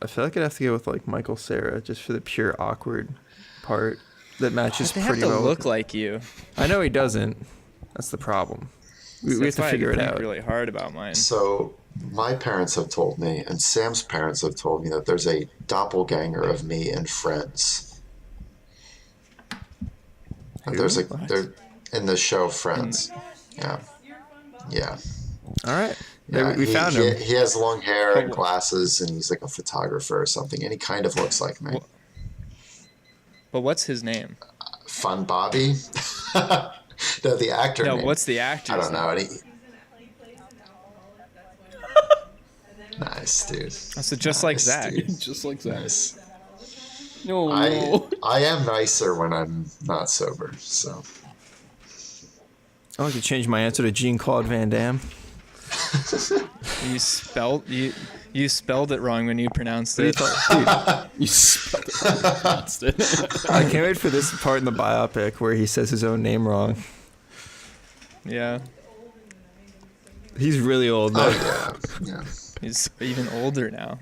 I feel like I'd have to go with like Michael Cera just for the pure awkward part that matches they pretty have to well. look like you. I know he doesn't. That's the problem. We have to figure it out. Really hard about mine. So my parents have told me, and Sam's parents have told me that there's a doppelganger of me in Friends. And there's they're in the show Friends. Yeah. All right. Yeah, we found him. He has long hair and glasses, and he's like a photographer or something, and he kind of looks like me. But what's his name? Fun Bobby? No, the actor name. What's the actor? I don't know. Nice, dude. So just like Zach. Just like Zach. Nice. No. I am nicer when I'm not sober, so. I could change my answer to Jean-Claude Van Damme. You spelled it wrong when you pronounced it. You spelled it wrong when you pronounced it. I can't wait for this part in the biopic where he says his own name wrong. Yeah. He's really old though. Oh, yeah. He's even older now.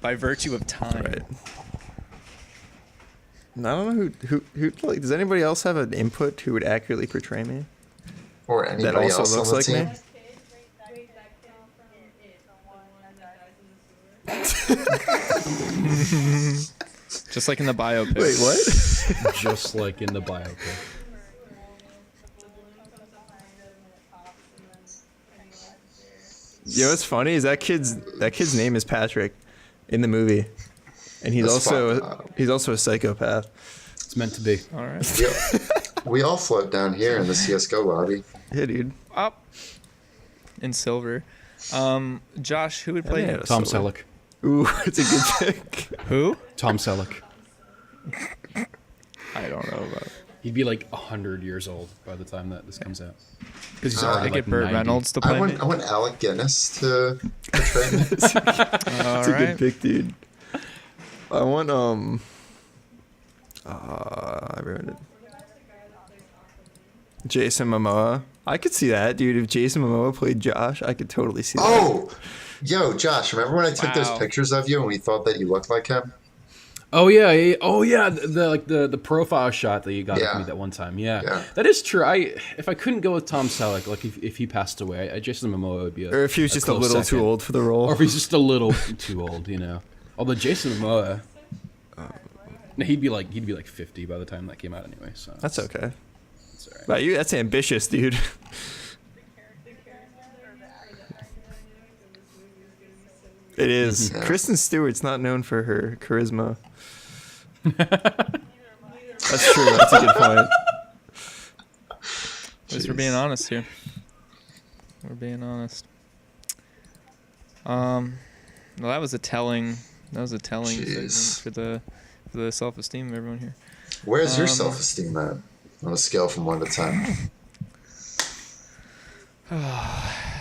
By virtue of time. Right. I don't know who like, does anybody else have an input who would accurately portray me? Or anybody that also else looks on the like team? Me? Just like in the biopic. Wait, what? Just like in the biopic. You know what's funny is that kid's name is Patrick in the movie, and he's also a psychopath. It's meant to be. All right. We all float down here in the CS:GO lobby. Yeah, dude. Up. In silver. Josh, who would play Tom Selleck. Ooh, it's a good pick. Who? Tom Selleck. I don't know about. He'd be like 100 years old by the time that this comes out. Because he's already I like get Burt 90. Reynolds to play me. I want Alec Guinness to portray me. It's a good pick, dude. I want I ruined it. Jason Momoa. I could see that, dude. If Jason Momoa played Josh, I could totally see that. Oh, yo, Josh! Remember when I took those Wow. pictures of you and we thought that you looked like him? Oh yeah. Oh yeah. The profile shot that you got Yeah. of me that one time. Yeah. Yeah. That is true. If I couldn't go with Tom Selleck, like if he passed away, Jason Momoa would be. Or if he was just a close little second. too old for the role. Or if he's just a little too old, you know. Although Jason Momoa, he'd be like 50 by the time that came out anyway. So That's okay. That's all right. But that's ambitious, dude. It is. Yeah. Kristen Stewart's not known for her charisma. That's true. That's a good point. At least we're being honest here. We're being honest. Well, that was a telling Jeez. segment for the self-esteem of everyone here. Where's your self-esteem at on a scale from 1 to 10?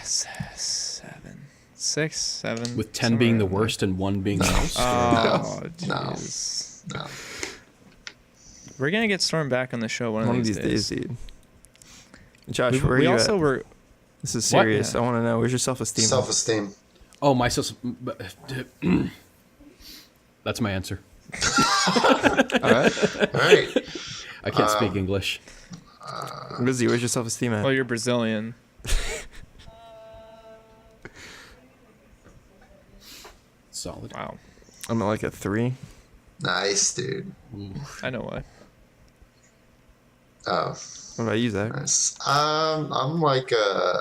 6, 7. With 10 being the worst and 1 being the most. Oh, No. jeez. No. We're gonna get Storm back on the show one of these days. dude. Josh, We, where are we you also at? were. This is serious. Yeah. I want to know. Where's your self-esteem? Self-esteem. Oh, my That's my answer. All right. All right. I can't speak English. Lizzy, where's your self-esteem at? Well, you're Brazilian. Solid. Wow. I'm at like a 3. Nice, dude. I know why. Oh, What about you, Zach? nice. I'm like a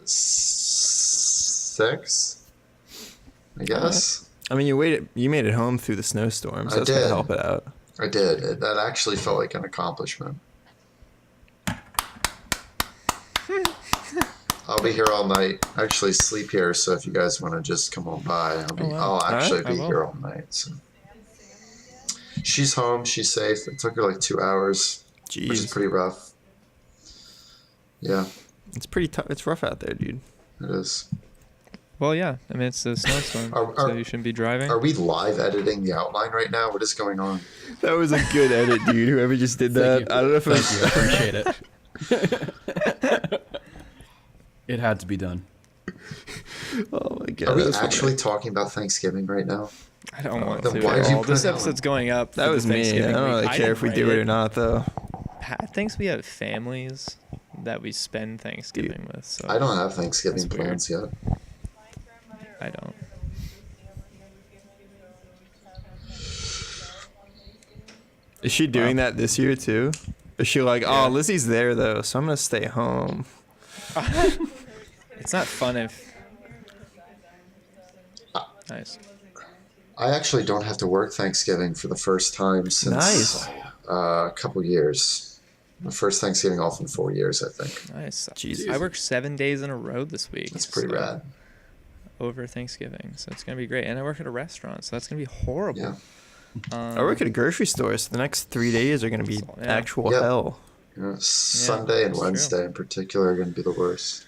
6, I guess. I mean, you made it home through the snowstorm, so I that's gonna did. help it out. I did. That actually felt like an accomplishment. I'll be here all night. I actually sleep here, so if you guys want to just come on by, I'll actually I be will. here all night. So. She's home. She's safe. It took her like 2 hours, which is Jeez, pretty rough. Yeah, it's pretty tough. It's rough out there, dude. it is. Well, yeah. I mean, it's a snowstorm, so you shouldn't be driving. Are we live editing the outline right now? What is going on? That was a good edit, dude. Whoever just did that. Thank you. I don't know if it Thank was. you. I appreciate it. It had to be done. Oh my god. Are we actually talking about Thanksgiving right now? I don't want to. Why did you put this episode's going up. That was me. I don't really care if we do it or not, though. Pat thinks we have families that we spend Thanksgiving with. So I don't have Thanksgiving plans yet. I don't. Is she doing that this year too? Is she like, oh, Lizzy's there though, so I'm gonna stay home? It's not fun if. Nice. I actually don't have to work Thanksgiving for the first time since a couple years. The first Thanksgiving off in 4 years, I think. Nice. Jesus. I worked 7 days in a row this week. That's pretty rad. Over Thanksgiving, so it's gonna be great. And I work at a restaurant, so that's gonna be horrible. Yeah. I work at a grocery store, so the next 3 days are gonna be actual hell. Yeah, Sunday and Wednesday in particular are going to be the worst.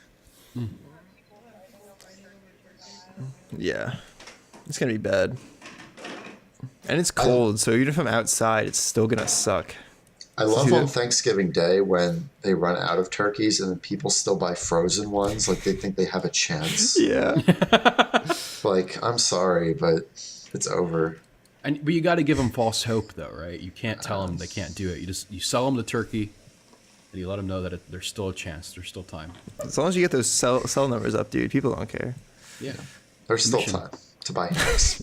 Yeah. It's going to be bad. And it's cold, so even if I'm outside, it's still going to suck. I love on Thanksgiving Day when they run out of turkeys and then people still buy frozen ones. Like they think they have a chance. Yeah. Like, I'm sorry, but it's over. But you got to give them false hope, though, right? You can't tell them they can't do it. You sell them the turkey, and you let them know that there's still a chance. There's still time. As long as you get those cell numbers up, dude, people don't care. Yeah. There's still time to buy eggs.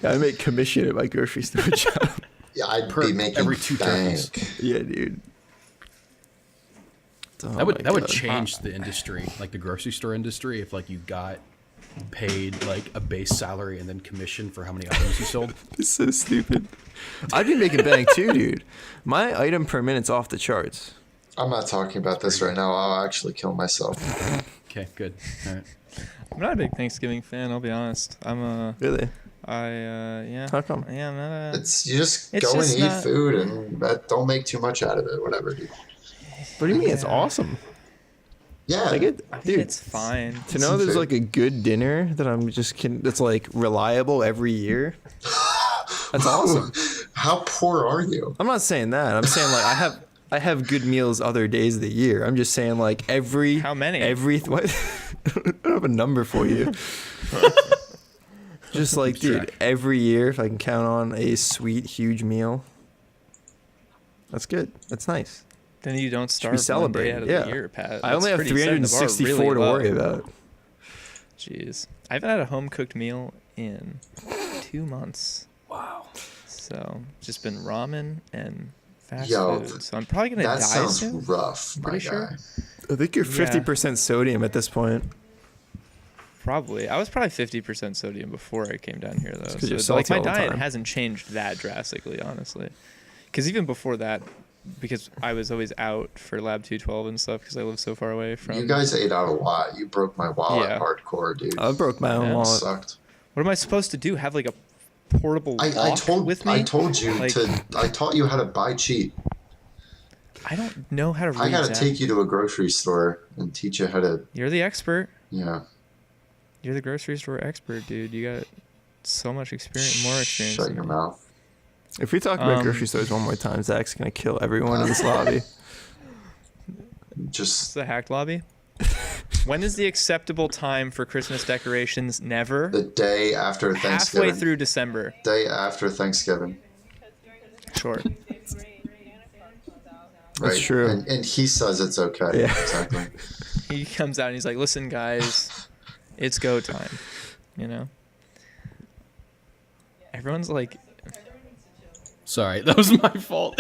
I make commission at my grocery store job. Yeah, I'd be making every 2 turkeys. Yeah, dude. Oh that would change the industry, like the grocery store industry, if like you got paid like a base salary and then commission for how many items you sold. It's so stupid. I'd be making bank too, dude. My item per minute's off the charts. I'm not talking about this right now. I'll actually kill myself. Okay, good. All right. I'm not a big Thanksgiving fan, I'll be honest. Really? Yeah. How come? Yeah, I'm not a... You just go and eat food and don't make too much out of it, whatever, dude. What do you mean? It's awesome. Yeah. I think it's fine. To know there's like a good dinner that that's like reliable every year. That's awesome. How poor are you? I'm not saying that. I'm saying like I have good meals other days of the year. I'm just saying like How many? What? I don't have a number for you. Just like, dude, every year if I can count on a sweet, huge meal, that's good. That's nice. Then you don't starve one day out of the year, Pat. I only have 364 to worry about. Jeez. I haven't had a home-cooked meal in 2 months. Wow. So, just been ramen and fast food. So I'm probably going to die soon. That sounds rough, my guy. I think you're 50% sodium at this point. Probably. I was probably 50% sodium before I came down here, though. So like my diet hasn't changed that drastically, honestly. Because even before that, because I was always out for Lab 212 and stuff because I live so far away from... You guys ate out a lot. You broke my wallet hardcore, dude. I broke my own wallet. Sucked. What am I supposed to do? Have like a portable walk with me? I told you I taught you how to buy cheap. I don't know how to read. I gotta take you to a grocery store and teach you how to... You're the expert. Yeah. You're the grocery store expert, dude. You got so much experience, more experience. Shut your mouth. If we talk about grocery stores one more time, Zach's gonna kill everyone in this lobby. It's the hacked lobby. When is the acceptable time for Christmas decorations? Never. The day after Thanksgiving. Halfway through December. Day after Thanksgiving. Sure. Right. That's true. And he says it's okay. Yeah. Exactly. He comes out and he's like, "Listen, guys, it's go time." You know. Everyone's like. Sorry, that was my fault.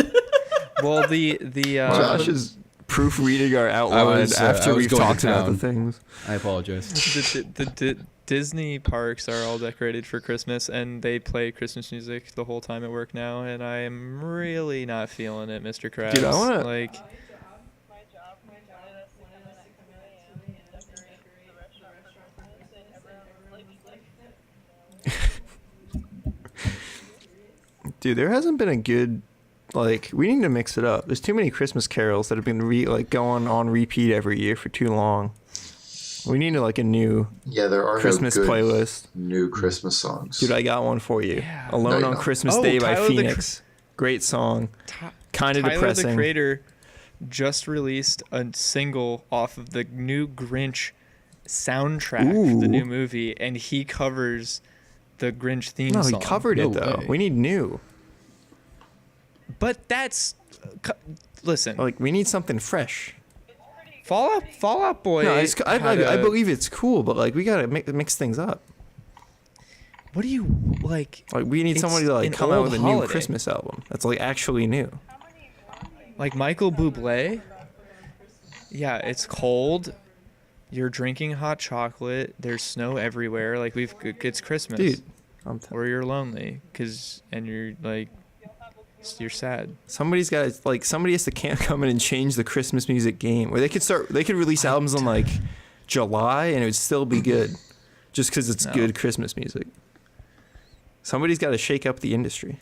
Well, Josh is proofreading our outline after we've talked about the things. I apologize. The Disney parks are all decorated for Christmas, and they play Christmas music the whole time at work now, and I am really not feeling it, Mr. Krabs. Dude, I want to... Like... Dude, there hasn't been a good, like, we need to mix it up. There's too many Christmas carols that have been going on repeat every year for too long. We need a new there are Christmas playlist. New Christmas songs. Dude, I got one for you. Yeah. Alone on Christmas Day by Phoenix. Great song. Kind of depressing. Tyler, the Creator, just released a single off of the new Grinch soundtrack for the new movie, and he covers the Grinch theme song. No, he covered it though. We need new. But that's listen. Like we need something fresh. Fall Out Boy. No, I believe it's cool, but like we gotta mix things up. What do you like? Like we need somebody to like come out with a new Christmas album that's like actually new. Like Michael Bublé. Yeah, it's cold. You're drinking hot chocolate. There's snow everywhere. Like it's Christmas, dude. Or you're lonely, and you're like, you're sad. Somebody has to come in and change the Christmas music game, where they could release albums on like July and it would still be good, just because it's good Christmas music. Somebody's got to shake up the industry.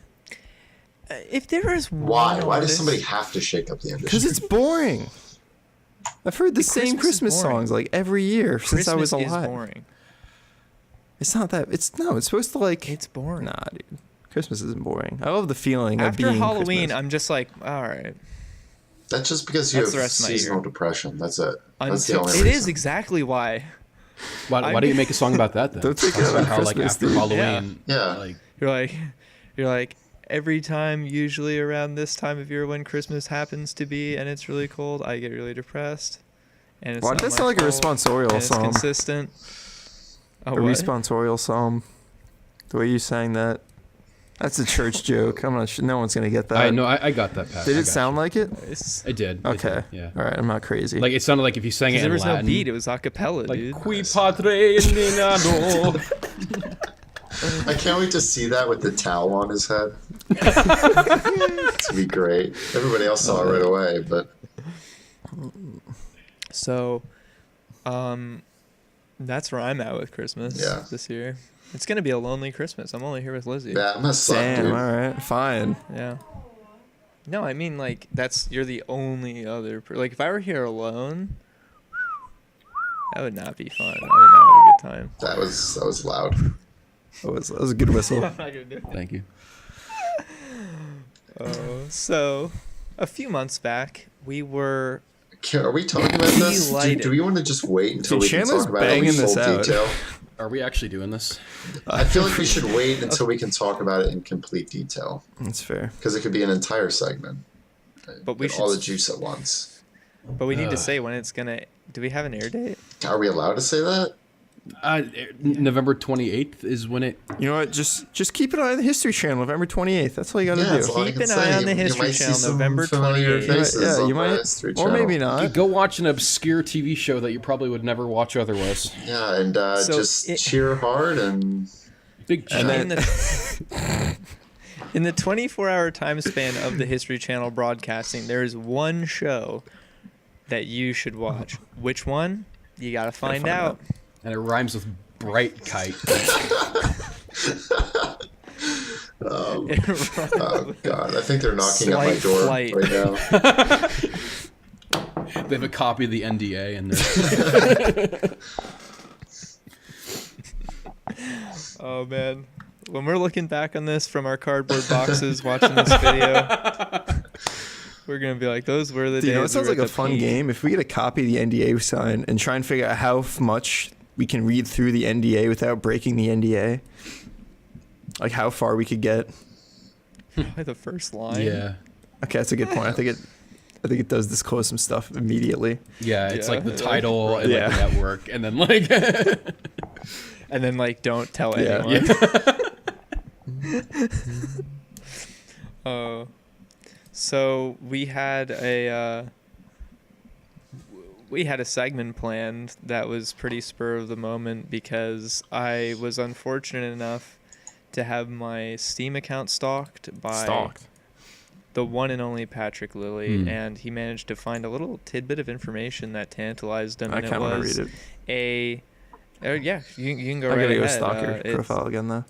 If there is why does somebody have to shake up the industry? Because it's boring. I've heard the same Christmas songs like every year since I was alive. Christmas is boring. It's not that. It's supposed to like. It's boring. Nah, dude. Christmas isn't boring. I love the feeling of being after Halloween. Christmas. I'm just like, all right. That's just because you have seasonal depression. That's it. That's the only reason. It is exactly why. Why do you make a song about that then? Don't take it about how Christmas, like after dude. Halloween, yeah. You're like every time, usually around this time of year when Christmas happens to be, and it's really cold, I get really depressed. And it's why does that sound like a responsorial song? It's consistent. A responsorial psalm. The way you sang that. That's a church joke. I'm not sure. No one's gonna get that. I know. I got that. Pat. Did it sound like it? It did. Okay. Yeah. All right. I'm not crazy. Like it sounded like if you sang it in Latin. There was no beat. It was a cappella, like, dude. Qui padre nino. I can't wait to see that with the towel on his head. It's gonna be great. Everybody else saw it right away, but. So, that's where I'm at with Christmas this year. It's gonna be a lonely Christmas. I'm only here with Lizzy. Yeah, I'm gonna suck, dude. All right, fine. Yeah. No, I mean like you're the only other. Like if I were here alone, that would not be fun. I would not have a good time. That was loud. That was a good whistle. Thank you. So, a few months back, we were. Are we talking about this? Do we want to just wait until we can talk about it in full detail? Are we actually doing this? I feel like we should wait until we can talk about it in complete detail. That's fair. Because it could be an entire segment. But we should all the juice at once. But we need to say when it's gonna. Do we have an air date? Are we allowed to say that? November 28th is when it. You know what? Just keep an eye on the History Channel. November 28th. That's all you got to do. Keep an eye on the History Channel. November 28th. Yeah, you might, or maybe not. You go watch an obscure TV show that you probably would never watch otherwise. Yeah, and just cheer hard and. Big cheer. In the 24-hour time span of the History Channel broadcasting, there is one show that you should watch. Which one? You gotta find out. And it rhymes with bright kite. Oh God! I think they're knocking at my door right now. They have a copy of the NDA and they're. Oh man, when we're looking back on this from our cardboard boxes, watching this video, we're gonna be like, "Those were the days." You know, it sounds like a fun game. If we get a copy of the NDA we sign and try and figure out how much we can read through the NDA without breaking the NDA, like how far we could get. Probably the first line. Yeah. Okay, that's a good point. I think it does disclose some stuff immediately. Yeah, it's like the title and like the network, and then like. And then like don't tell anyone. Yeah. So we had a segment planned that was pretty spur of the moment because I was unfortunate enough to have my Steam account stalked by the one and only Patrick Lilly, and he managed to find a little tidbit of information that tantalized him. I kind of want to read it. Yeah, you can go right ahead. I gotta go stalk your profile again though.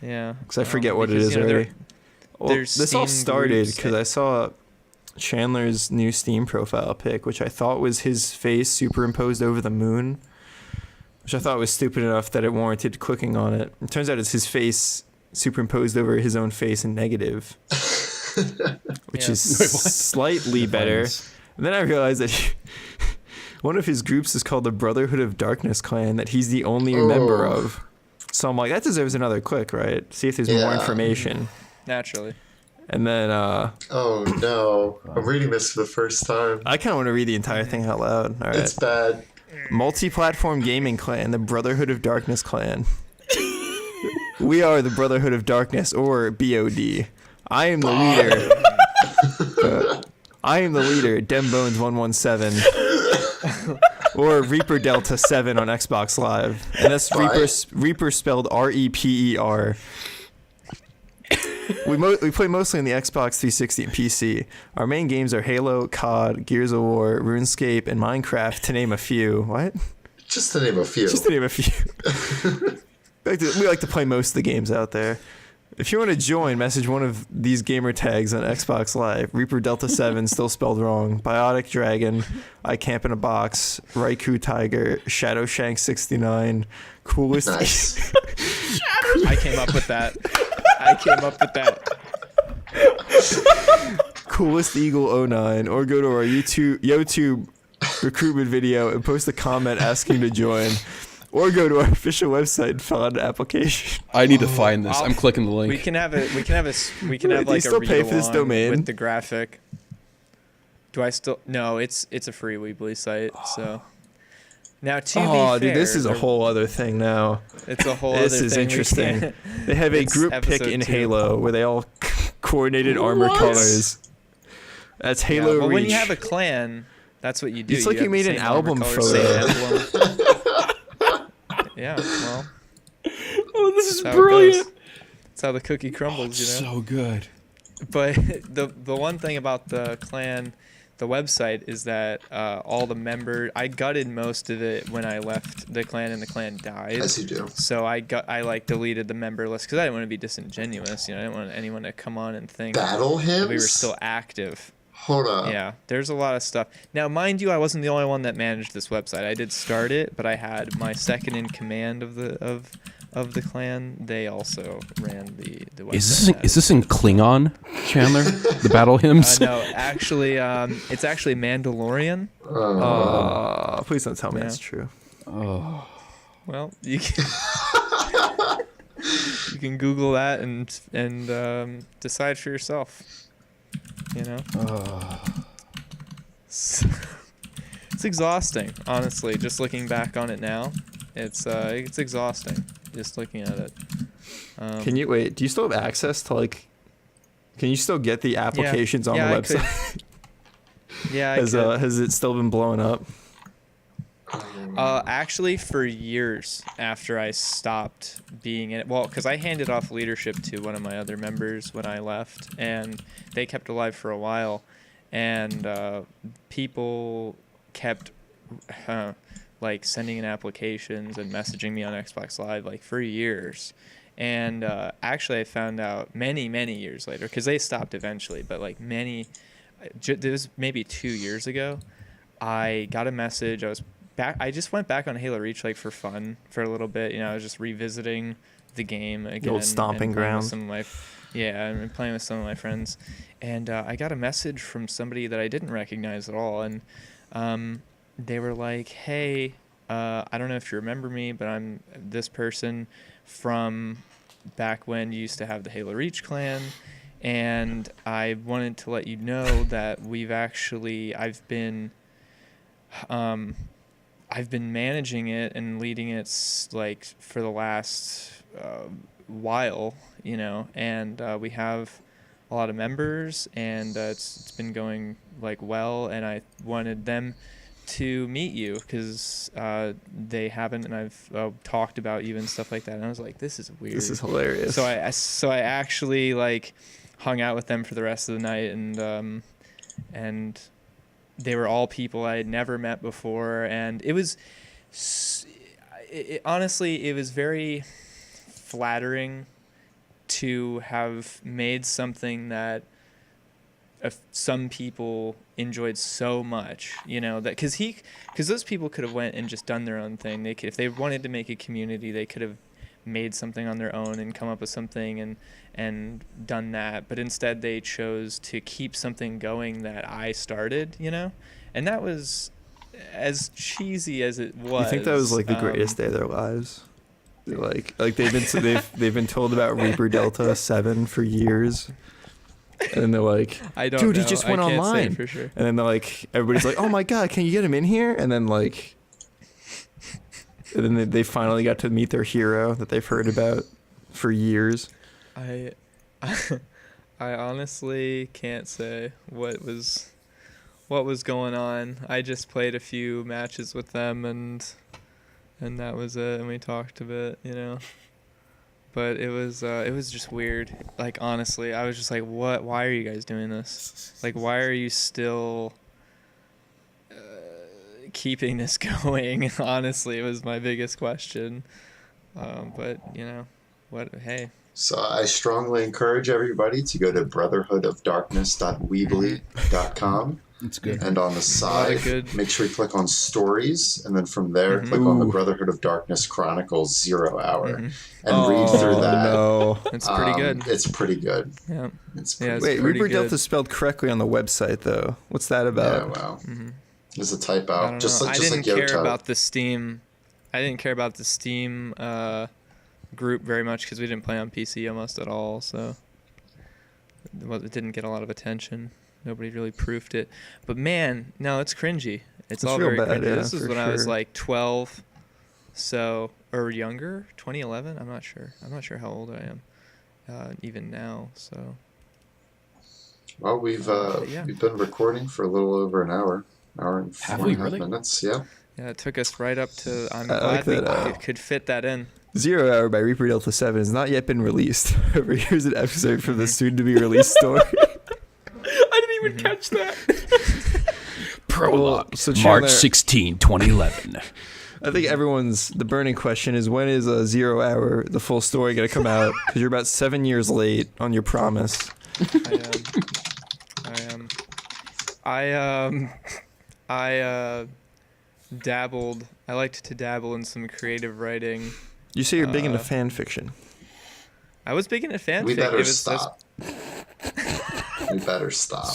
Yeah. Because I forget what it is already. This all started because I saw Chandler's new Steam profile pic, which I thought was his face superimposed over the moon, which I thought was stupid enough that it warranted clicking on it. It turns out it's his face superimposed over his own face in negative, which is slightly better. And then I realized that one of his groups is called the Brotherhood of Darkness clan that he's the only member of. So I'm like, that deserves another click, right? See if there's more information. Naturally. And then oh no, I'm reading this for the first time. I kind of want to read the entire thing out loud. All right. It's bad. Multi-platform gaming clan, the Brotherhood of Darkness clan. We are the Brotherhood of Darkness, or BOD. I am the leader. Dembones 117. Or Reaper Delta 7 on Xbox Live. And that's Reaper spelled R-E-P-E-R. We play mostly on the Xbox 360 and PC. Our main games are Halo, COD, Gears of War, RuneScape, and Minecraft, to name a few. What? Just to name a few. We like to play most of the games out there. If you want to join, message one of these gamer tags on Xbox Live. Reaper Delta 7, still spelled wrong. Biotic Dragon, I Camp in a Box, Raikou Tiger, Shadow Shank 69, Coolest... Nice. I came up with that. Coolest Eagle 09, or go to our YouTube recruitment video and post a comment asking to join. Or go to our official website and fill out an application. I need to find this. I'm clicking the link. We can have like a pay for this domain with the graphic. Do I still? No, it's a free Weebly site. So now to be fair, dude, this is a whole other thing now. It's a whole other thing. This is interesting. They have a group pick in Halo where they all coordinated armor colors. That's Halo Reach. Well, when you have a clan, that's what you do. It's like you made an album photo. Yeah, well. Oh, this is brilliant. That's how the cookie crumbles, So good. But the one thing about the clan, the website, is that all the members, I gutted most of it when I left the clan and the clan died. As you do. So I deleted the member list because I didn't want to be disingenuous. I didn't want anyone to come on and think Battle hymns? we were still active. Hold on. Yeah, there's a lot of stuff. Now, mind you, I wasn't the only one that managed this website. I did start it, but I had my second in command of the clan. They also ran the website. Is this in Klingon, Chandler? The battle hymns? No, actually, it's actually Mandalorian. Please don't tell me that's true. Oh. Well, you can Google that and decide for yourself. It's exhausting, honestly. Just looking back on it now, it's exhausting. Just looking at it. Can you wait? Do you still have access to Can you still get the applications on the website? Yeah, I could. Has it still been blowing up? Actually, for years after I stopped being in it, well, because I handed off leadership to one of my other members when I left, and they kept alive for a while, and people kept sending in applications and messaging me on Xbox Live for years. And actually, I found out many years later, because they stopped eventually, but it was maybe 2 years ago, I got a message. I just went back on Halo Reach for fun for a little bit. I was just revisiting the game again. The old stomping ground. I'm playing with some of my friends, and I got a message from somebody that I didn't recognize at all, and they were like, "Hey, I don't know if you remember me, but I'm this person from back when you used to have the Halo Reach clan, and I wanted to let you know that I've been managing it and leading it for the last while, and we have a lot of members, and it's been going well, and I wanted them to meet you because they haven't, and I've talked about you and stuff like that, and I was like, this is weird. This is hilarious. So I actually hung out with them for the rest of the night, and they were all people I had never met before, and honestly, it was very flattering to have made something that some people enjoyed so much, that because those people could have went and just done their own thing. If they wanted to make a community, they could have made something on their own and come up with something and done that, but instead they chose to keep something going that I started, and that was as cheesy as it was. You think that was like the greatest day of their lives? Like they've been told about Reaper Delta 7 for years. And then they're like, I don't dude, know. he just I went can't say online. for sure. And then they're like, everybody's like, oh my God, can you get him in here? And then like, and then they finally got to meet their hero that they've heard about for years. I honestly can't say what was going on. I just played a few matches with them and that was it. And we talked a bit, you know. But it was just weird. Like, honestly, I was just like, what? Why are you guys doing this? Like, why are you still keeping this going? Honestly, it was my biggest question. But, you know, what? Hey. So I strongly encourage everybody to go to brotherhoodofdarkness.weebly.com. It's good. And on the side, make sure you click on stories, and then from there, click on the Brotherhood of Darkness Chronicles 0 Hour, and read through that. No. It's pretty good. It's pretty good. Yeah. It's pretty it's Wait, pretty Reaper good. Delta's spelled correctly on the website, though. What's that about? Yeah, wow. Mm-hmm. There's a typo. I didn't Yoto. care about the Steam. I didn't care about the Steam group very much because we didn't play on PC almost at all. So it didn't get a lot of attention. Nobody really proofed it. But man, no, it's cringy. It's all very bad, cringy. yeah, This was when I was sure. like 12, or younger, 2011. I'm not sure. I'm not sure how old I am, even now. So. Well, we've been recording for a little over an hour and 4.5 minutes. Yeah. Yeah, it took us right up to. I'm like glad that, we could fit that in. 0 Hour by Reaper Delta 7 has not yet been released. Here's an episode from the soon-to-be-released story. I didn't even catch that. Prologue, So March Chandler, 16, 2011. I think the burning question is, when is 0 Hour, the full story, going to come out? Because you're about 7 years late on your promise. I dabbled. I liked to dabble in some creative writing. You say you're big into fan fiction. I was big into fanfic. We better stop. We better stop.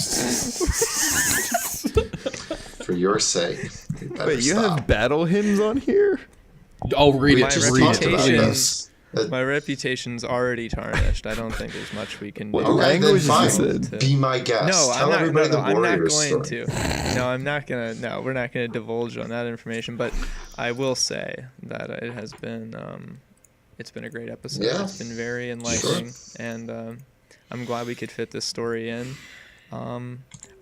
For your sake. Wait, you have battle hymns on here? Oh, read My it. Just read reputation- it. My reputation's already tarnished. I don't think there's much we can do. What Okay, language then is fine. it? Be my guest. No, Tell I'm not. everybody the I'm not Warriors going story. to. No, I'm not gonna. No, we're not gonna divulge on that information. But I will say that it has been. It's been a great episode. Yeah. It's been very enlightening, and I'm glad we could fit this story in.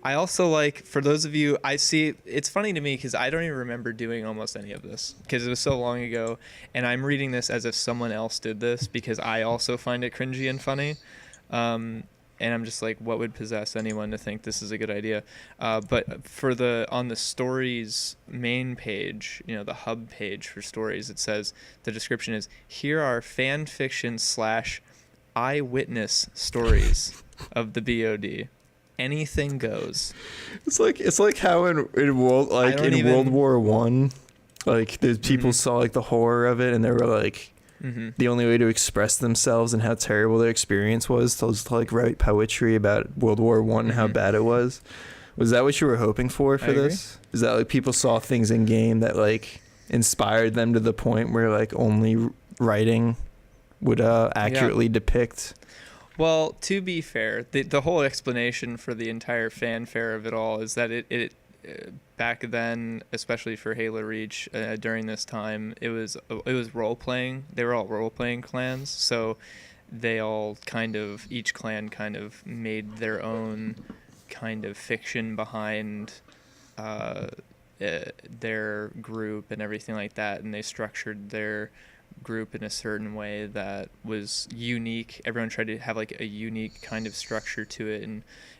I also like, for those of you, I see, it's funny to me because I don't even remember doing almost any of this because it was so long ago, and I'm reading this as if someone else did this because I also find it cringy and funny. And I'm just like, what would possess anyone to think this is a good idea? But on the stories main page, you know, the hub page for stories, it says, the description is, here are fan fiction / eyewitness stories of the BOD. Anything goes. It's like how in World War I, like the people saw like the horror of it, and they were like, the only way to express themselves and how terrible their experience was to like write poetry about World War I and how bad it was. Was that what you were hoping for this? Is that like people saw things in game that like inspired them to the point where like only writing would accurately depict? Well, to be fair, the whole explanation for the entire fanfare of it all is that it back then, especially for Halo Reach, during this time, it was role playing. They were all role playing clans, so they all each clan kind of made their own kind of fiction behind their group and everything like that, and they structured their group in a certain way that was unique. Everyone tried to have like a unique kind of structure to it,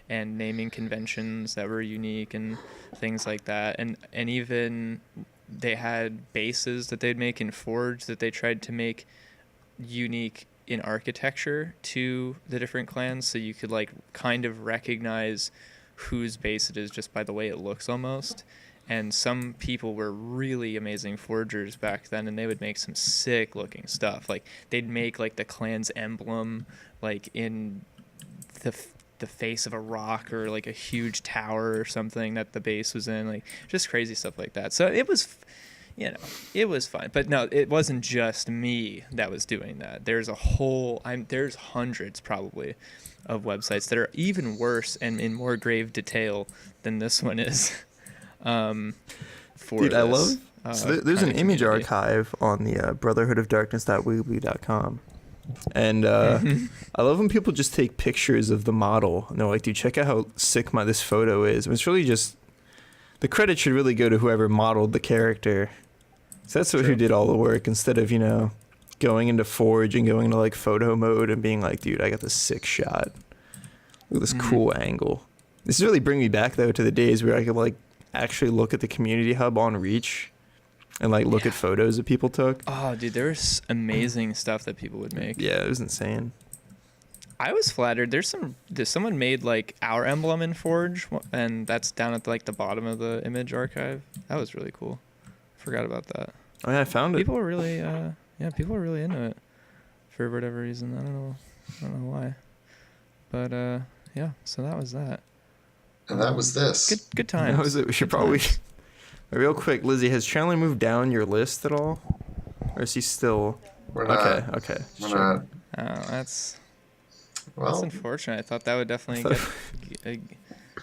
and naming conventions that were unique and things like that, and even they had bases that they'd make in Forge that they tried to make unique in architecture to the different clans, so you could like kind of recognize whose base it is just by the way it looks almost. And some people were really amazing forgers back then, and they would make some sick looking stuff. Like they'd make like the clan's emblem like in the the face of a rock or like a huge tower or something that the base was in, like just crazy stuff like that. So it was, you know, it was fun. But no, it wasn't just me that was doing that. There's there's hundreds probably of websites that are even worse and in more grave detail than this one is. Dude, I love. So there's an image archive on the brotherhoodofdarkness.weebly.com. And I love when people just take pictures of the model and they're like, dude, check out how sick this photo is. And it's really just, the credit should really go to whoever modeled the character. So that's who did all the work, instead of, you know, going into Forge and going into like photo mode and being like, dude, I got this sick shot. Look at this cool angle. This is really bringing me back though to the days where I could like actually look at the community hub on Reach and like look at photos that people took. Oh, dude, there's amazing stuff that people would make. Yeah, it was insane. I was flattered. There's someone made like our emblem in Forge, and that's down at like the bottom of the image archive. That was really cool. Forgot about that. Oh yeah, I found it. People were really, people were really into it for whatever reason. I don't know why, but yeah. So that was that. And that was this. Good times. That was it. We should probably. Real quick, Lizzy, has Chandler moved down your list at all? Or is he still... We're not. Okay. We're sure. not. Oh, that's unfortunate. I thought that would definitely get...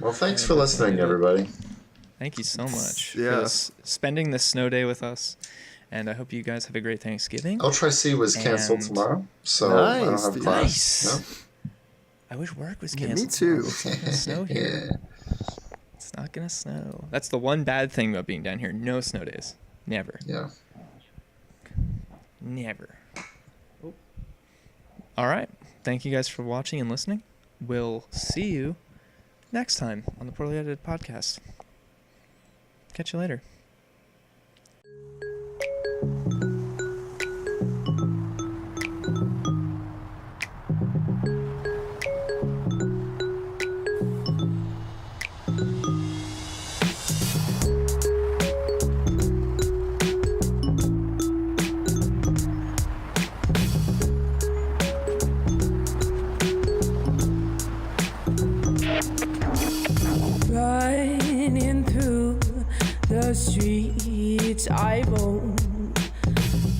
Well, thanks for listening, everybody. Thank you so much for spending this snow day with us. And I hope you guys have a great Thanksgiving. Ultra C was canceled tomorrow, so I don't have class. Nice. No? I wish work was canceled. Me too. It's gonna snow here. It's not gonna snow. That's the one bad thing about being down here. No snow days. Never. Yeah. Never. All right. Thank you guys for watching and listening. We'll see you next time on the Poorly Edited Podcast. Catch you later. Running through the streets I won't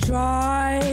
try